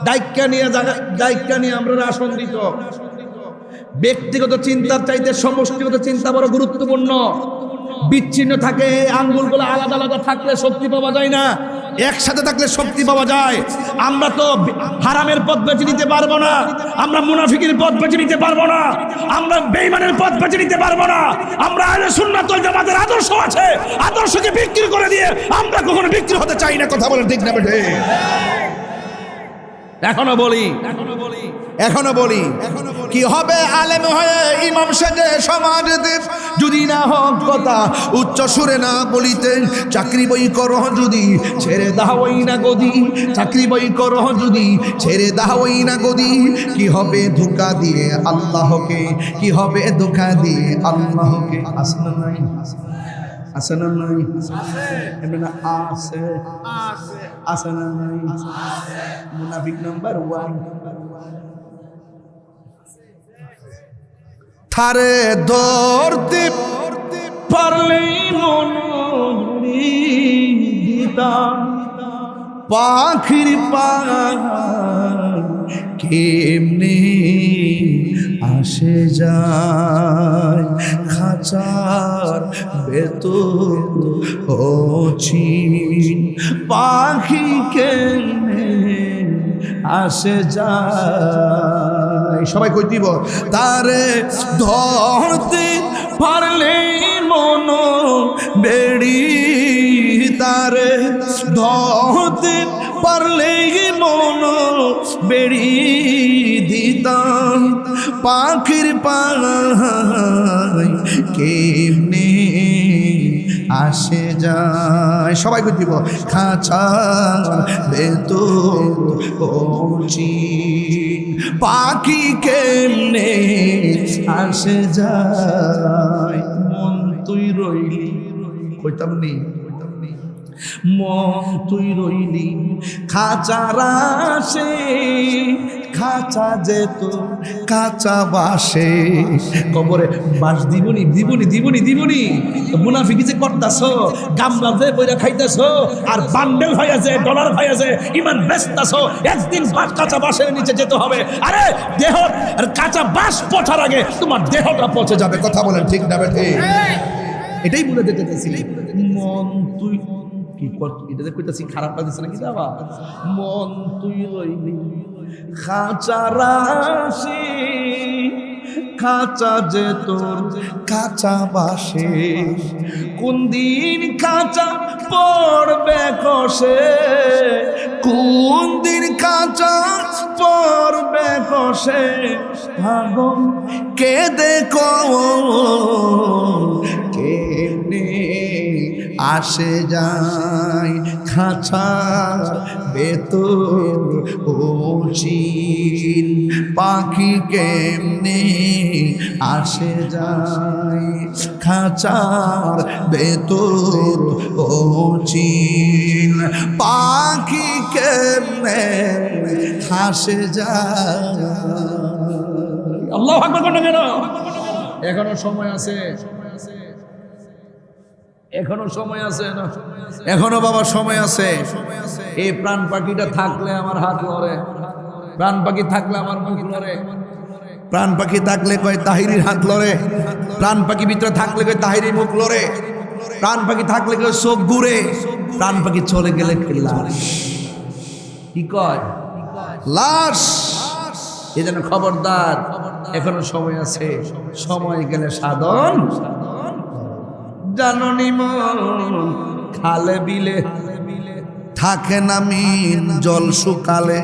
দায়িত্ব নিয়ে আমরা আসন দিত। ব্যক্তিগত চিন্তার চাইতে সমষ্টিগত চিন্তা বড় গুরুত্বপূর্ণ। বিচ্ছিন্ন থাকে আঙ্গুলগুলো আলাদা আলাদা থাকলে শক্তি পাওয়া যায় না, একসাথে থাকলে শক্তি পাওয়া যায়। আমরা তো হারামের পথ বেছে নিতে পারবো না, আমরা মুনাফিকের পথ বেছে নিতে পারবো না, আমরা বেঈমানের পথ বেছে নিতে পারবো না। আমরা আহলে সুন্নাত ওয়াল জামাতের আদর্শ আছে, আদর্শকে বিক্রি করে দিয়ে আমরা কখনো বিক্রি হতে চাই না। কথা বলেন ঠিক না বেঠে? এখনো বলি কি হবে আলেম হয়ে ইমাম সেজে সমাজ দেব, যদি না হোক কথা উচ্চ সুরে না বলিতে। চাকরি বই করো যদি ছেড়ে দাওই না গদি, চাকরি বই করো যদি ছেড়ে দাওই না গদি। কি হবে ধোঁকা দিয়ে আল্লাহকে, কি হবে ধোঁকা দিয়ে আল্লাহকে। আসনা নাই, আছে না নাই? এমনি না আছে, আছে না নাই? মুনাফিক নাম্বার 1। থারে ধরতে পারলেই মনিতাম, পাখির পা কেমনে আসে যায় খাঁচার ভেতর চিন। পাখি কেমনে আসে যায়, সবাই কই দিব। তারে ধরতে পারলে মন বেড়ি, তারে ধরতে পারলে মন বেড়ি দিতাম। পাখির পায় কেমনে আসে যায়, সবাই কই দিব। খাঁচার ভেতর চিন, পাখি কেমনে আসে যায়। মন তুই রইলি, কইতাম নি মন তুই রইলি খাঁচার আসে, খাঁচা যেত কাঁচা বাসে। কবরে বাস দিবনি দিবনি দিবনি দিবনি। মুনাফিকি যে করতাছ, গামলা যে বইরা খাইতেছ, আর বান্ডেল হয়েছে, ডলার হয়েছে, ইমান বেচতাছ। একদিন কাঁচা বাসের নিচে যেতে হবে। আরে দেহ কাঁচা বাস পচার আগে তোমার দেহটা পচে যাবে। কথা বলেন ঠিক না বেঠে? এটাই বলে দিতে চাইছিলি। মন তুই কি এটা কইতাছি, খারাপ লাগতেছে নাকি? যাবা মন তুই রইলি খাঁচার আসে, খাঁচা যে তোর কাঁচা বাসে। কোন দিন কাঁচা পড়বে কষে, কোন দিন কাঁচা পড়বে কষে। ভাগন কে দেখো কেমনে আসে যায় খাঁচার ভেতর চিন। পাখি কেমনে আসে যায় খাঁচার ভেতর চিন। পাখি কেমনে আসে যায়। আল্লাহু আকবার বলেন কেন? এখনো সময় আছে, এখনো সময় আছে না? এখনো বাবা সময় আছে। এই প্রাণ পাখিটা থাকলে আমার হাত লড়ে, প্রাণ পাখি থাকলে আমার মুখ লড়ে, প্রাণ পাখি থাকলে কয় তাহিরির হাত লড়ে, প্রাণ পাখি ভিতরে থাকলে কয় তাহিরির মুখ লড়ে। প্রাণ পাখি থাকলে কেউ চোখ ঘুরে, প্রাণ পাখি চলে গেলে লাশ। কি কয়? লাশ। এই জন্য খবরদার, এখনো সময় আছে, সময় গেলে সাধন। জাননি মন খালে বিলে থাকে না মিন জল শুকালে।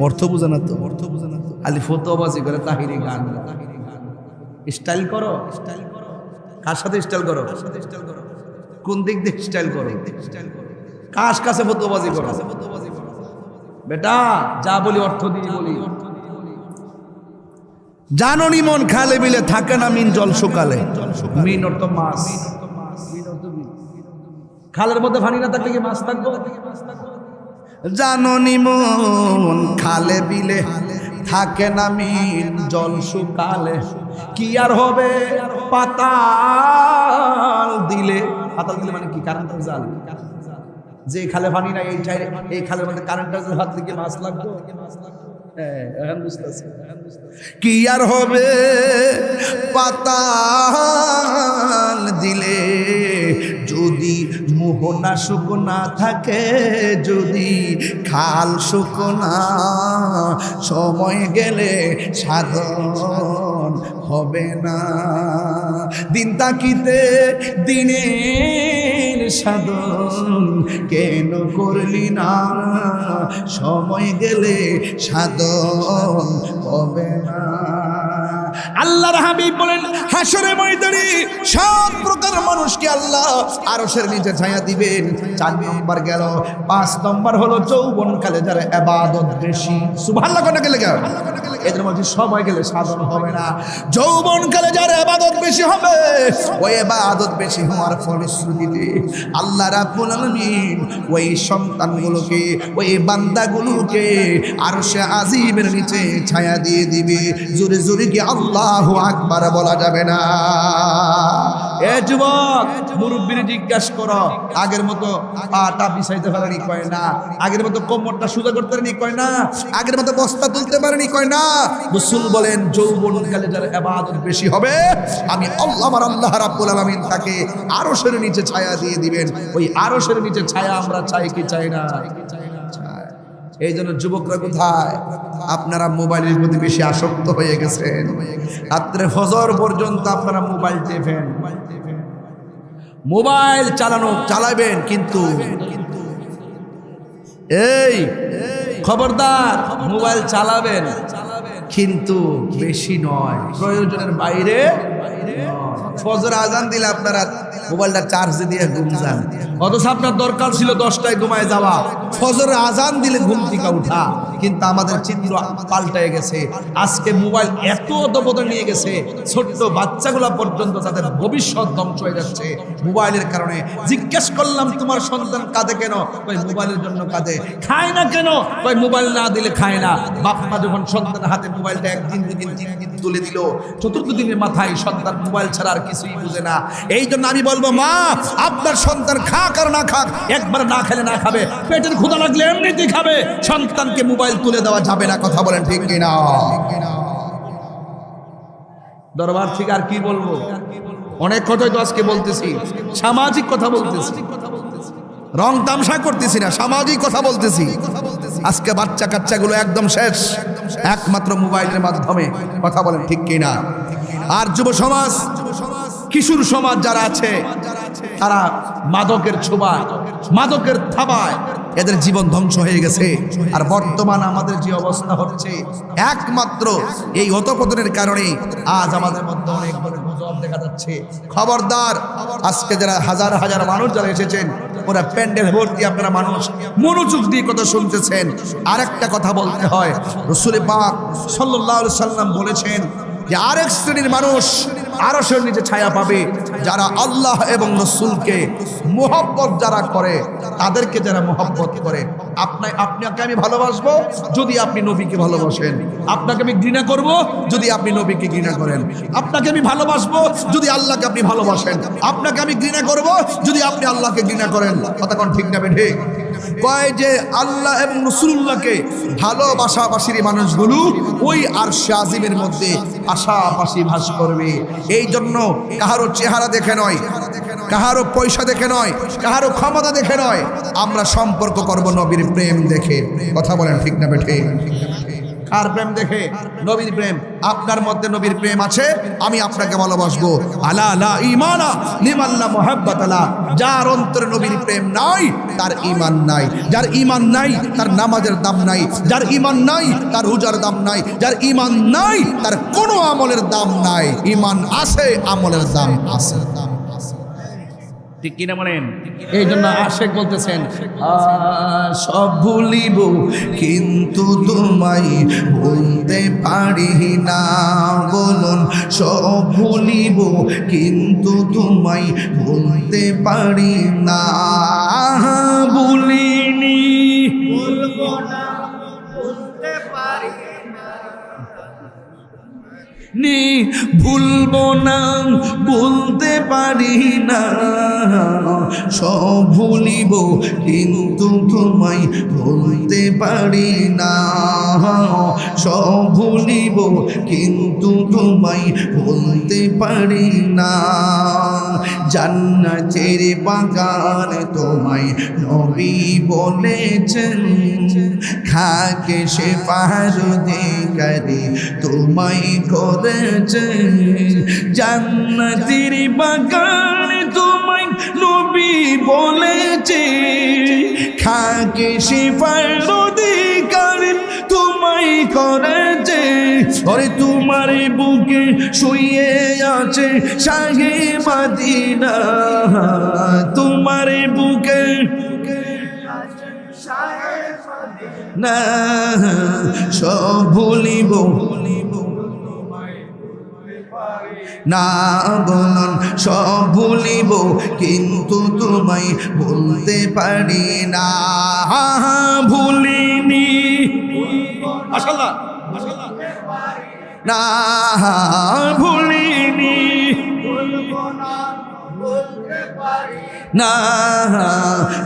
অর্থ বুঝে না তো, খালি ফতোবাজি করে তাহিরি গান। স্টাইল করো, কার সাথে স্টাইল করো? কোন দিক দিয়ে স্টাইল করো? কার কাছে ফতোবাজি করো? বেটা যা বলি অর্থ দিয়ে বলি। জাননি মন খালে বিলে থাকে না মিন জল শুকালে। মিন অর্থ মাছ। খালের মধ্যে পানি না থাকলে কি মাছ থাকবো? জাননি মন খালে বিলে থাকে না মিন জল শুকালে। কি আর হবে পাতাল দিলে? পাতাল দিলে মানে কি? কারেন্টের জাল। যে খালে পানি নাই, এই খালের মধ্যে কারেন্টের জাল হাত থেকে মাছ লাগবে। কি আর হবে পাতাল দিলে যদি মোহনা শুকনা থাকে, যদি খাল শুকনা, সময় গেলে সাধন হবে না। দিন তাকিতে দিনের সাধন কেন করলি না? সময় গেলে সাধন হবে না। আল্লাহর হাবিব বলেন, হাসরে ময়দানে সব প্রকার মানুষকে আল্লাহ আরশের নিচে ছায়া দিবেন। 4 নম্বর গেল। 5 নম্বর হলো যৌবনকালে যারা ইবাদত বেশি। সুবহানাল্লাহ কোন গেলে গেল? এদের মধ্যে সবাই গেলে সাধন হবে না। যৌবনকালে যারা ইবাদত বেশি হবে, ওই ইবাদত বেশি হওয়ার ফলশ্রুতিতে আল্লাহ রাব্বুল আলামিন ওই সন্তানগুলোকে, ওই বান্দাগুলোকে আরশে আজিমের নিচে ছায়া দিয়ে দিবে। জোরে জোরে কি আল্লাহু আকবার বলা যাবে না? এ যুবক, মুরব্বিরে জিজ্ঞাসা করো, আগের মতো পাটা বিছাইতে পারেনি? কয় না। আগের মতো কোমরটা সোজা করতে পারেনি? কয় না। আগের মতো বস্তা তুলতে পারেনি? কয় না। রাসূল বলেন, যৌবনকালে যারা ইবাদত বেশি হবে, আমি আল্লাহ রাব্বুল আলামিন তাকে আরশের নিচে ছায়া দিয়ে দিবেন। ওই আরশের নিচে ছায়া আমরা চাই কি চাই না? এই জন্য যুবকরা কোথায়? আপনারা মোবাইলের প্রতি বেশি আসক্ত হয়ে গেছেন। রাত্রে ফজর পর্যন্ত আপনারা মোবাইল টেপেন। মোবাইল চালাবেন, কিন্তু এই খবরদার, মোবাইল চালাবেন কিন্তু বেশি নয়, প্রয়োজনের বাইরে। ফজর আজান দিলে আপনারা মোবাইলটা চার্জ দিয়ে ঘুম যান, অথচ আপনার দরকার ছিল 10টায় ঘুমায় যাওয়া। ফজর আজান দিলে ঘুম থেকে উঠা। কিন্তু আমাদের চিত্র পাল্টায় গেছে। আজকে মোবাইল এত অধপতন নিয়ে গেছে, ছোট্ট বাচ্চাগুলো পর্যন্ত তাদের ভবিষ্যৎ ধ্বংস হয়ে যাচ্ছে মোবাইলের কারণে। জিজ্ঞেস করলাম, তোমার সন্তান কাঁদে কেন? কই মোবাইলের জন্য কাঁদে। খায় না কেন? কই মোবাইল না দিলে খায় না। বাপ মা যখন সন্তানের হাতে মোবাইলটা 1 দিন 2 দিন 3 দিন তুলে দিল, 4th দিনের মাথায় সন্তান মোবাইল ছাড়া আর কিছুই বুঝে না। এই জন্য আমি বলবো, মা, আপনার সন্তান খাক আর না খাক, একবার না খেলে না খাবে, পেটের ক্ষুধা লাগলে এমনিতেই খাবে। সন্তানকে মোবাইল তুলে দেওয়া যাবে না। কথা বলেন ঠিক কিনা? দরবার থেকে আর কি বলবো? অনেক কথাই তো আজকে বলতেছি, সামাজিক কথা বলতেছি, রং তামসা করতেছি না, সামাজিক কথা বলতেছি। আজকে বাচ্চা কাচ্চাগুলো একদম শেষ, একমাত্র মোবাইলের মাধ্যমে। কথা বলেন ঠিক কিনা? আর যুব সমাজ, কিশোর সমাজ যারা আছে, তারা মাদকের ছোঁয়ায়, মাদকের থাবায় এদের জীবন ধ্বংস হয়ে গেছে। আর বর্তমান আমাদের যে অবস্থা হচ্ছে, একমাত্র এই অধপতনের কারণে আজ আমাদের মধ্যে অনেক বড় গুজব দেখা যাচ্ছে। খবরদার, আজকে যারা হাজার হাজার মানুষ যারা এসেছেন, ওরা প্যান্ডেল ভর্তি, আপনারা মানুষ মনোযোগ দিয়ে কথা শুনতেছেন। আরেকটা কথা বলতে হয়, রাসূল পাক সাল্লাল্লাহু আলাইহি সাল্লাম বলেছেন যে আরেক শ্রেণীর মানুষ আরশের নিচে ছায়া পাবে, যারা আল্লাহ এবং রাসূলকে মুহাব্বত যারা করে, তাদেরকে যারা মুহাব্বত করে। আপনাকে আমি ভালোবাসবো যদি আপনি নবীকে ভালোবাসেন, আপনাকে আমি ঘৃণা করব যদি আপনি নবীকে ঘৃণা করেন, আপনাকে আমি ভালোবাসবো যদি আল্লাহকে আপনি ভালোবাসেন, আপনাকে আমি ঘৃণা করব যদি আপনি আল্লাহকে ঘৃণা করেন। কথা কোন ঠিক না বেঠে? কয় যে আল্লাহ এবং রাসূলুল্লাহকে ভালোবাসাবাসীর মানুষগুলো ওই আরশে আজিমের মধ্যে পাশাপাশি ভাস করবে। এই জন্য কাহারো চেহারা দেখে নয়, কাহারো পয়সা দেখে নয়, কাহারো ক্ষমতা দেখে নয়, আমরা সম্পর্ক করব নবীর প্রেম দেখে। কথা বলেন ঠিক না বেঠে? কার প্রেম দেখে? নবীর প্রেম। আপনার মধ্যে নবীর প্রেম আছে, আমি আপনাকে ভালোবাসবো। আলা লা ঈমানা লিমান লা মুহাব্বাতা লা। যার অন্তরে নবীর প্রেম নাই তার ঈমান নাই। যার ঈমান নাই তার নামাজের দাম নাই। যার ঈমান নাই তার রোজার দাম নাই। যার ঈমান নাই তার কোনো আমলের দাম নাই। ঈমান আছে, আমলের দাম আছে। ঠিক কিনা বলেন? এই জন্য আশেক বলতেছেন সব ভুলিব কিন্তু তোমায় ভুলতে পারি না। বলুন সব ভুলিব কিন্তু তোমায় ভুলতে পারি না। ভুলিনি, ভুলবো না, ভুলতে পারি না। নি ভুলবো না, ভুলতে পারি না। সব ভুলিব কিন্তু তোমায় ভুলতে পারি না। সব ভুলিব কিন্তু তোমায় ভুলতে পারি না। জান্নাতের বাগান তোমায় নবী বলেছেন, খাকে সে পাহাড়ে করে তোমায় করেছে। জান্নাতের বাগান তোমায় নবী বলেছে, খাকে সে পাহাড়ে করে তোমায় করেছে। ওরে তোমার বুকে শুয়ে আছে শাহে মদিনা, তোমার বুকে না সব ভুলিব না। বলুন সব ভুলিব কিন্তু তোমায় ভুলতে পারি না। ভুলিনি, মাশাআল্লাহ না ভুলিনি, ভুলবো না, ভুলতে পারি না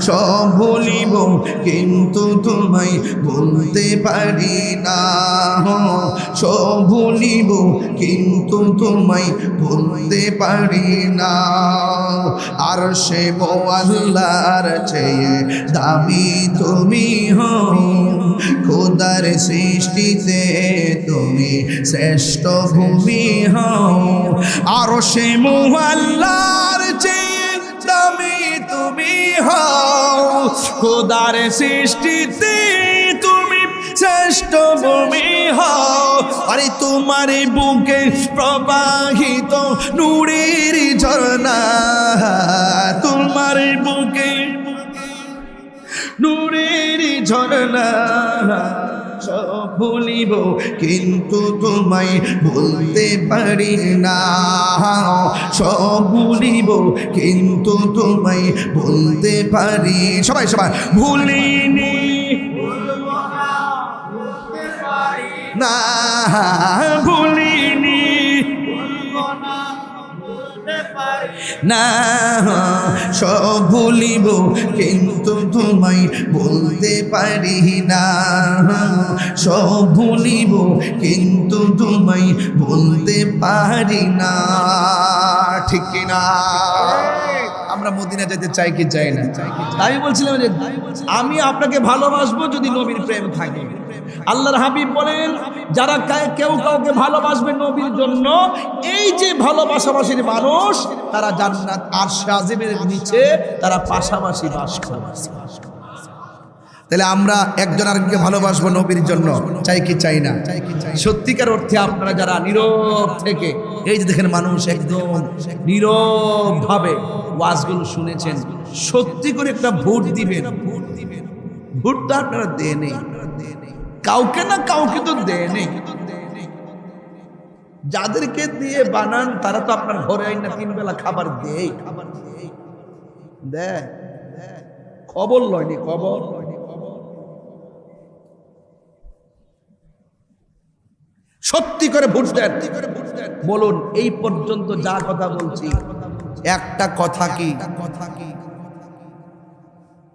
সব ভুলিব কিন্তু তোমায় ভুলতে পারি না। সব ভুলিব কিন্তু তোমায় ভুলতে পারি না। আর সে আল্লাহর চেয়ে দামি তুমি হও, খোদার সৃষ্টিতে তুমি শ্রেষ্ঠ ভূমি হও। আর সে আল্লাহর চেয়ে দামি তুমি হও, খোদার সৃষ্টিতে তুমি শ্রেষ্ঠ ভূমি হও। আরে তোমার বুকে প্রবাহিত নূরের ঝর্ণা, তোমার বুকে নূরের ঝর্ণা। সব ভুলিব কিন্তু তোমায় ভুলতে পারি না। সব ভুলিব কিন্তু তোমায় ভুলতে পারি। সবাই সবাই ভুলিনি, ভুলবো না, ভুলতে পারি না ভুলিনি, ভুলবো না, ভুলতে পারি না সব ভুলিব কিন্তু তোমায় ভুলতে পারি না। সব ভুলিব কিন্তু তোমায় ভুলতে পারি না। ঠিক কিনা? আমরা মদিনা যেতে চাই কি চাই না? আমি বলছিলাম যে আমি আপনাকে ভালোবাসবো যদি নবীর প্রেম থাকে। আল্লাহর হাবিব বলেন যারা কেউ কাউকে ভালোবাসবে নবীর জন্য, এই যে ভালোবাসাবাসীর মানুষ তারা জান্নাত আরশে আজিমের নিচে তারা পাশাপাশি বাস করবে। তাহলে আমরা একজন আরেকজনকে ভালোবাসবো নবীর জন্য, চাই কি চাই না? সত্যিকার অর্থে আপনারা যারা নীরব থেকে, এই যে দেখেন মানুষ একদম নীরব ভাবে ওয়াজগুলো শুনেছেন, সত্যি করে একটা ভোট দিবেন। ভোটটা আপনারা দেনই, কাউকে না কাউকে তো দেনই। যাদেরকে দিয়ে বানান তারা তো আপনার ঘরে আইনা 3 বেলা খাবার দেয়। খবর লয়নি, খবর সত্যি করে ভোট দেন। বলুন এই পর্যন্ত যা কথা বলছি একটা কথা কি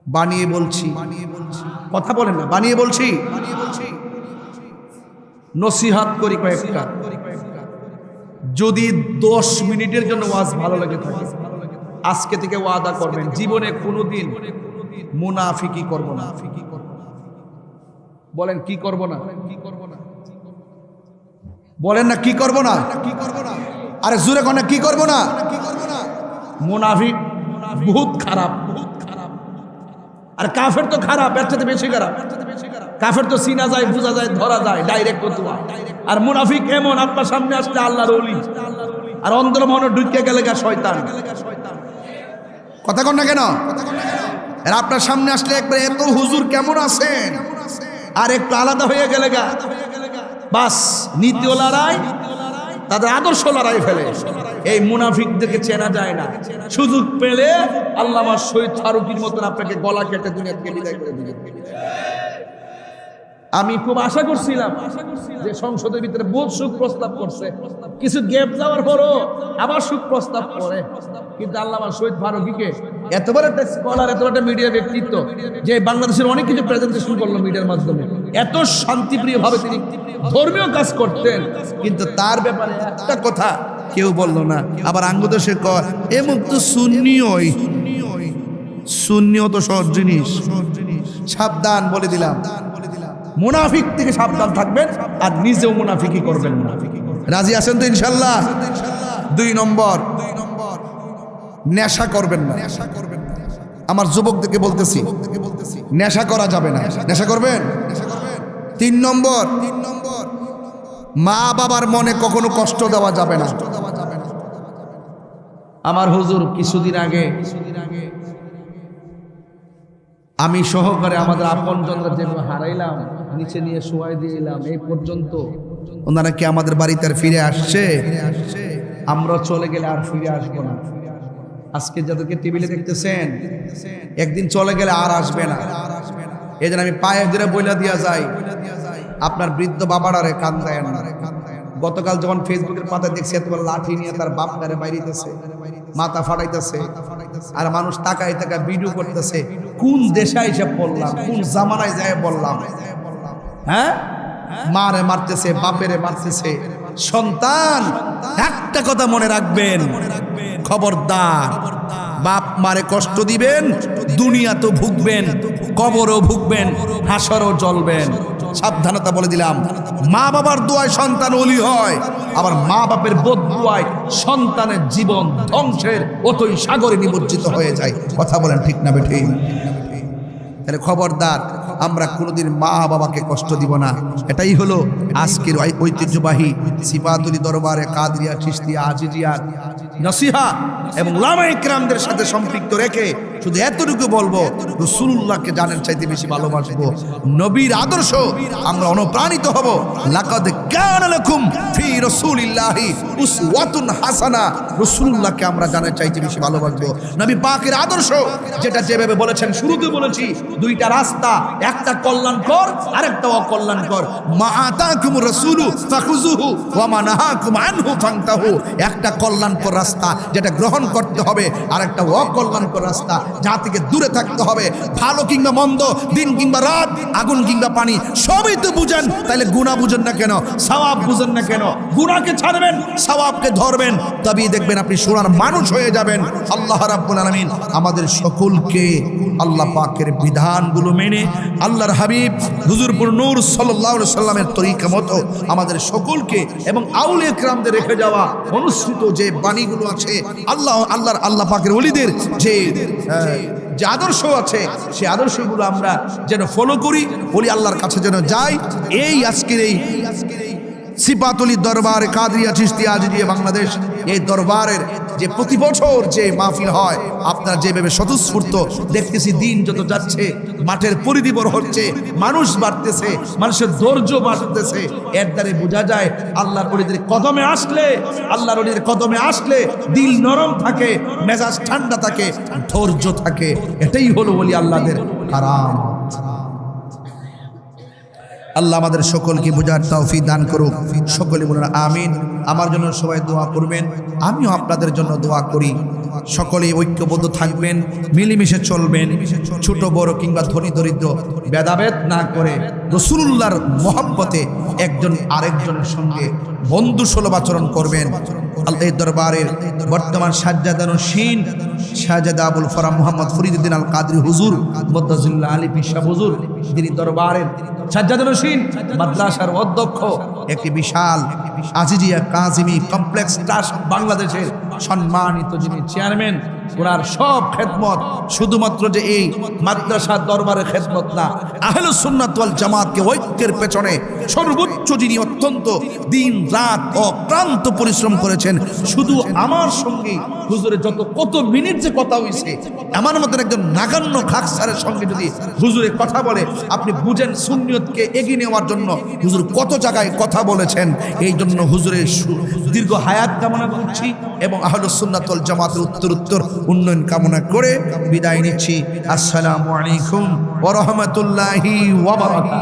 বানিয়ে বলছি, কথা বলেন না, বানিয়ে বলছি, নসিহত করি কয়েকটা। যদি 10 মিনিটের জন্য ওয়াজ ভালো লাগে থাকে, আজকে থেকে ওয়াদা করবেন জীবনে কোনোদিন মুনাফিকি করব না। বলেন কি করব না? বলেন না কি করব না? আরে জোরে কোন কি করব না? মুনাফিক বহুত খারাপ। আর কাফের তো খারাপ, এর চাইতে বেশি খারাপ। কাফের তো চিনা যায়, বোঝা যায়, ধরা যায়, ডাইরেক্ট ফতুয়া। আর মুনাফিক এমন আপনার সামনে আসলে আল্লাহর ওলি, আর অন্তর মনে ঢুকে গেলে গা শয়তান। কথা কন না কেন? আর আপনার সামনে আসলে একবার এত হুজুর কেমন আছেন, আর একটু আলাদা হয়ে গেলে গা বাস নীতিও লড়াই, তাদের আদর্শ লড়াই ফেলে। এই মুনাফিকদেরকে চেনা যায় না। সুযোগ পেলে আল্লামা শহীদ ফারুকীর মতন আপনাকে গলা কেটে দুনিয়া থেকে বিদায় করে দিবে। আমি খুব আশা করছিলাম যে সংসদের ভিতরে বহুত সুখ প্রস্তাব করছে, কিছু গ্যাপ যাওয়ার পরও আবার সুখ প্রস্তাব করে, কিন্তু আল্লামা শহীদ ফারুকীকে এত বড় একটা স্কলার, এত বড় একটা মিডিয়া ব্যক্তিত্ব, যে বাংলাদেশের অনেক কিছু প্রেজেন্টেশন করলো মিডিয়ার মাধ্যমে, এত শান্তিপ্রিয় ভাবে তিনি ধর্মীয় কাজ করতেন, কিন্তু তার ব্যাপারে একটা কথা কেউ বলল না। আবার আঙ্গুদেশে কয় এ মুক্ত সুন্নিওই, সুন্নিও তো সহজ জিনিস। সাবধান বলে দিলাম, মুনাফিক থেকে সাবধান থাকবেন, আর নিজেও মুনাফিকি করবেন না। রাজি আছেন তো ইনশাল্লাহ? 2 নম্বর, নেশা করবেন না। আমার যুবকদেরকে বলতেছি, নেশা করা যাবে না। নেশা করবেন? 3 নম্বর, মা বাবার মনে কখনো কষ্ট দেওয়া যাবে না। আমার হুজুর কিছুদিন আগে আমি সহকারে আমাদের আপনজনরা যেভাবে হারাইলাম, নিচে নিয়ে শোয়াই দিলাম, এই পর্যন্ত ওনারা কি আমাদের বাড়িতে আর ফিরে আসছে? আমরা চলে গেলে আর ফিরে আসবো না। আজকে যাদেরকে টিভিতে দেখতেছেন, একদিন চলে গেলে আর আসবে না। এই জন্য আমি পায়ে ধরে বইলা দিয়া যাই, আপনার বৃদ্ধ বাবারারে কান্দায় না। গতকাল যখন ফেসবুকের পাতায় দেখছি এত বড় লাঠি নিয়ে তার বাপ গারে বাইরিতেছে, মাথা ফাটাইতেছে, আর মানুষ তাকায় তাকায় ভিডিও করতেছে। কোন দেশে এসে পড়লাম, কোন জামানায় যায় বললাম? হ্যাঁ, মারে মারতেছে, বাপেরে মারতেছে। সন্তান একটা কথা মনে রাখবেন, খবরদার, বাপ মারে কষ্ট দিবেন, দুনিয়া তো ভুগবেন, কবরও ভুগবেন, হাসরও জ্বলবেন। সাবধানতা বলে দিলাম। মা বাবার দোয়ায় সন্তান ওলি হয়, আবার মা বাপের বদদুয়ায় সন্তানের জীবন ধ্বংসের অতই সাগরে নিমজ্জিত হয়ে যায়। কথা বলেন ঠিক না বেঠিক? তাহলে খবরদার, আমরা কোনোদিন মা বাবাকে কষ্ট দিব না। এটাই হলো আজকের ঐতিহ্যবাহী সিফাতুলি দরবারে কাদরিয়া, চিশতিয়া, আজিজিয়া নসিহা এবং উলামা ইকরামদের সাথে সম্পৃক্ত রেখে শুধু এতটুকু বলবো, রাসূলুল্লাহকে জানার চাইতে বেশি ভালোবাসবো। নবীর আদর্শ আমরা অনুপ্রাণিত হব। লাকাদ কানা লাকুম ফি রাসূলিল্লাহি উসওয়াতুন হাসানা। রাসূলুল্লাহকে আমরা জানার চাইতে বেশি ভালোবাসবো। নবী পাকের আদর্শ যেটা যেভাবে বলেছেন, শুরুতে বলেছি, 2টা রাস্তা, একটা কল্যাণকর আরেকটা অকল্যাণকর। মা আতাকুমুর রাসূলু ফাখুযুহু ওয়া মা নাহাকুম আনহু ফান্তাহু। একটা কল্যাণকর রাস্তা যেটা গ্রহণ করতে হবে, আরেকটা অকল্যাণকর রাস্তা যা থেকে দূরে থাকতে হবে। ভালো কিংবা মন্দ, দিন কিংবা রাত, আগুন কিংবা পানি, সবই তো বুঝেন, তাহলে গুনাহ বুঝেন না কেন? সওয়াব বুঝেন না কেন? গুনাহকে ছাড়বেন, সওয়াবকে ধরবেন, তবেই দেখবেন আপনি সোনার মানুষ হয়ে যাবেন। আল্লাহ রাব্বুল আলামিন আমাদের সকলকে আল্লাহ পাকের বিধানগুলো মেনে আল্লাহর হাবিব হুজুরপুর নূর সাল্লাল্লাহু আলাইহি সাল্লামের তরিকা মতো আমাদের সকলকে এবং আউলিয়া কিরামদের রেখে যাওয়া অনুসৃত যে বাণীগুলো আছে, আল্লাহ পাকের ওলিদের যে আদর্শ আছে, সেই আদর্শগুলো আমরা যেন ফলো করি, ওলি আল্লাহর কাছে যেন যাই। এই আজকের এই সিফাতুলি দরবার কাদরিয়া চিশতিয়া আজিজিয়া বাংলাদেশ, এই দরবারের যে প্রতি বছর যে মাহফিল হয়, আপনারা যেভাবে স্বতঃস্ফূর্ত দেখতেছি, দিন যত যাচ্ছে মাঠের পরিধি বড় হচ্ছে, মানুষ বাড়তেছে, মানুষের ধৈর্য বাড়তেছে। এর দ্বারা বোঝা যায় আল্লাহর ওলিদের কদমে আসলে, আল্লাহর ওলিদের কদমে আসলে দিল নরম থাকে, মেজাজ ঠান্ডা থাকে, ধৈর্য থাকে। এটাই হলো ওলি আল্লাহদের কারামত। আল্লাহ আমাদের সকলকে বোঝার তৌফিক দান করুক। সকলে বলুন আমিন। আমার জন্য সবাই দোয়া করবেন, আমিও আপনাদের জন্য দোয়া করি। সকলে ঐক্যবদ্ধ থাকবেন, মিলেমিশে চলবেন, ছোট বড় কিংবা ধনী দরিদ্র ভেদাভেদ না করে রাসূলুল্লাহর মহব্বতে একজন আরেকজনের সঙ্গে বন্ধুসুলভ আচরণ করবেন। আল্লাহ দরবারের বর্তমান সাজ্জাদানুশীন শাহজাদা আবুল ফরাম মোহাম্মদ ফরিদুদ্দিন আল কাদরি হুজুর মুদ্দাজিল্লাহ আলী পিসা হুজুর, যিনি দরবারের সাজ্জাদানুশীন মাদ্রাসার অধ্যক্ষ, একটি বিশাল আজিজিয়া কাজিমি কমপ্লেক্স ট্রাস্ট বাংলাদেশের সম্মানিত যিনি চেয়ারম্যান, ওনার সব খেদমত শুধুমাত্র যে এই মাদ্রাসার দরবারের খেদমত না, আহলুস সুন্নাত ওয়াল জামাতকে ঐক্যের পেছনে সর্বোচ্চ যিনি অত্যন্ত দিন রাত অক্লান্ত পরিশ্রম করেছেন। শুধু আমার সঙ্গে হুজুরের কত মিনিট যে কথা হয়েছে, আমার মতন একজন নাগান্য খাকসারের সঙ্গে যদি হুজুরে কথা বলে, আপনি বুঝেন সুন্নিয়তকে এগিয়ে নেওয়ার জন্য হুজুর কত জায়গায় কথা বলেছেন। এই জন্য হুজুরের দীর্ঘ হায়াত কামনা করছি এবং আহলুস সুন্নাত ওয়াল জামাতের উত্তর উন্নয়ন কামনা করে বিদায় নিচ্ছি। আসসালামু আলাইকুম ওয়া রাহমাতুল্লাহি ওয়া বারাকাতুহু।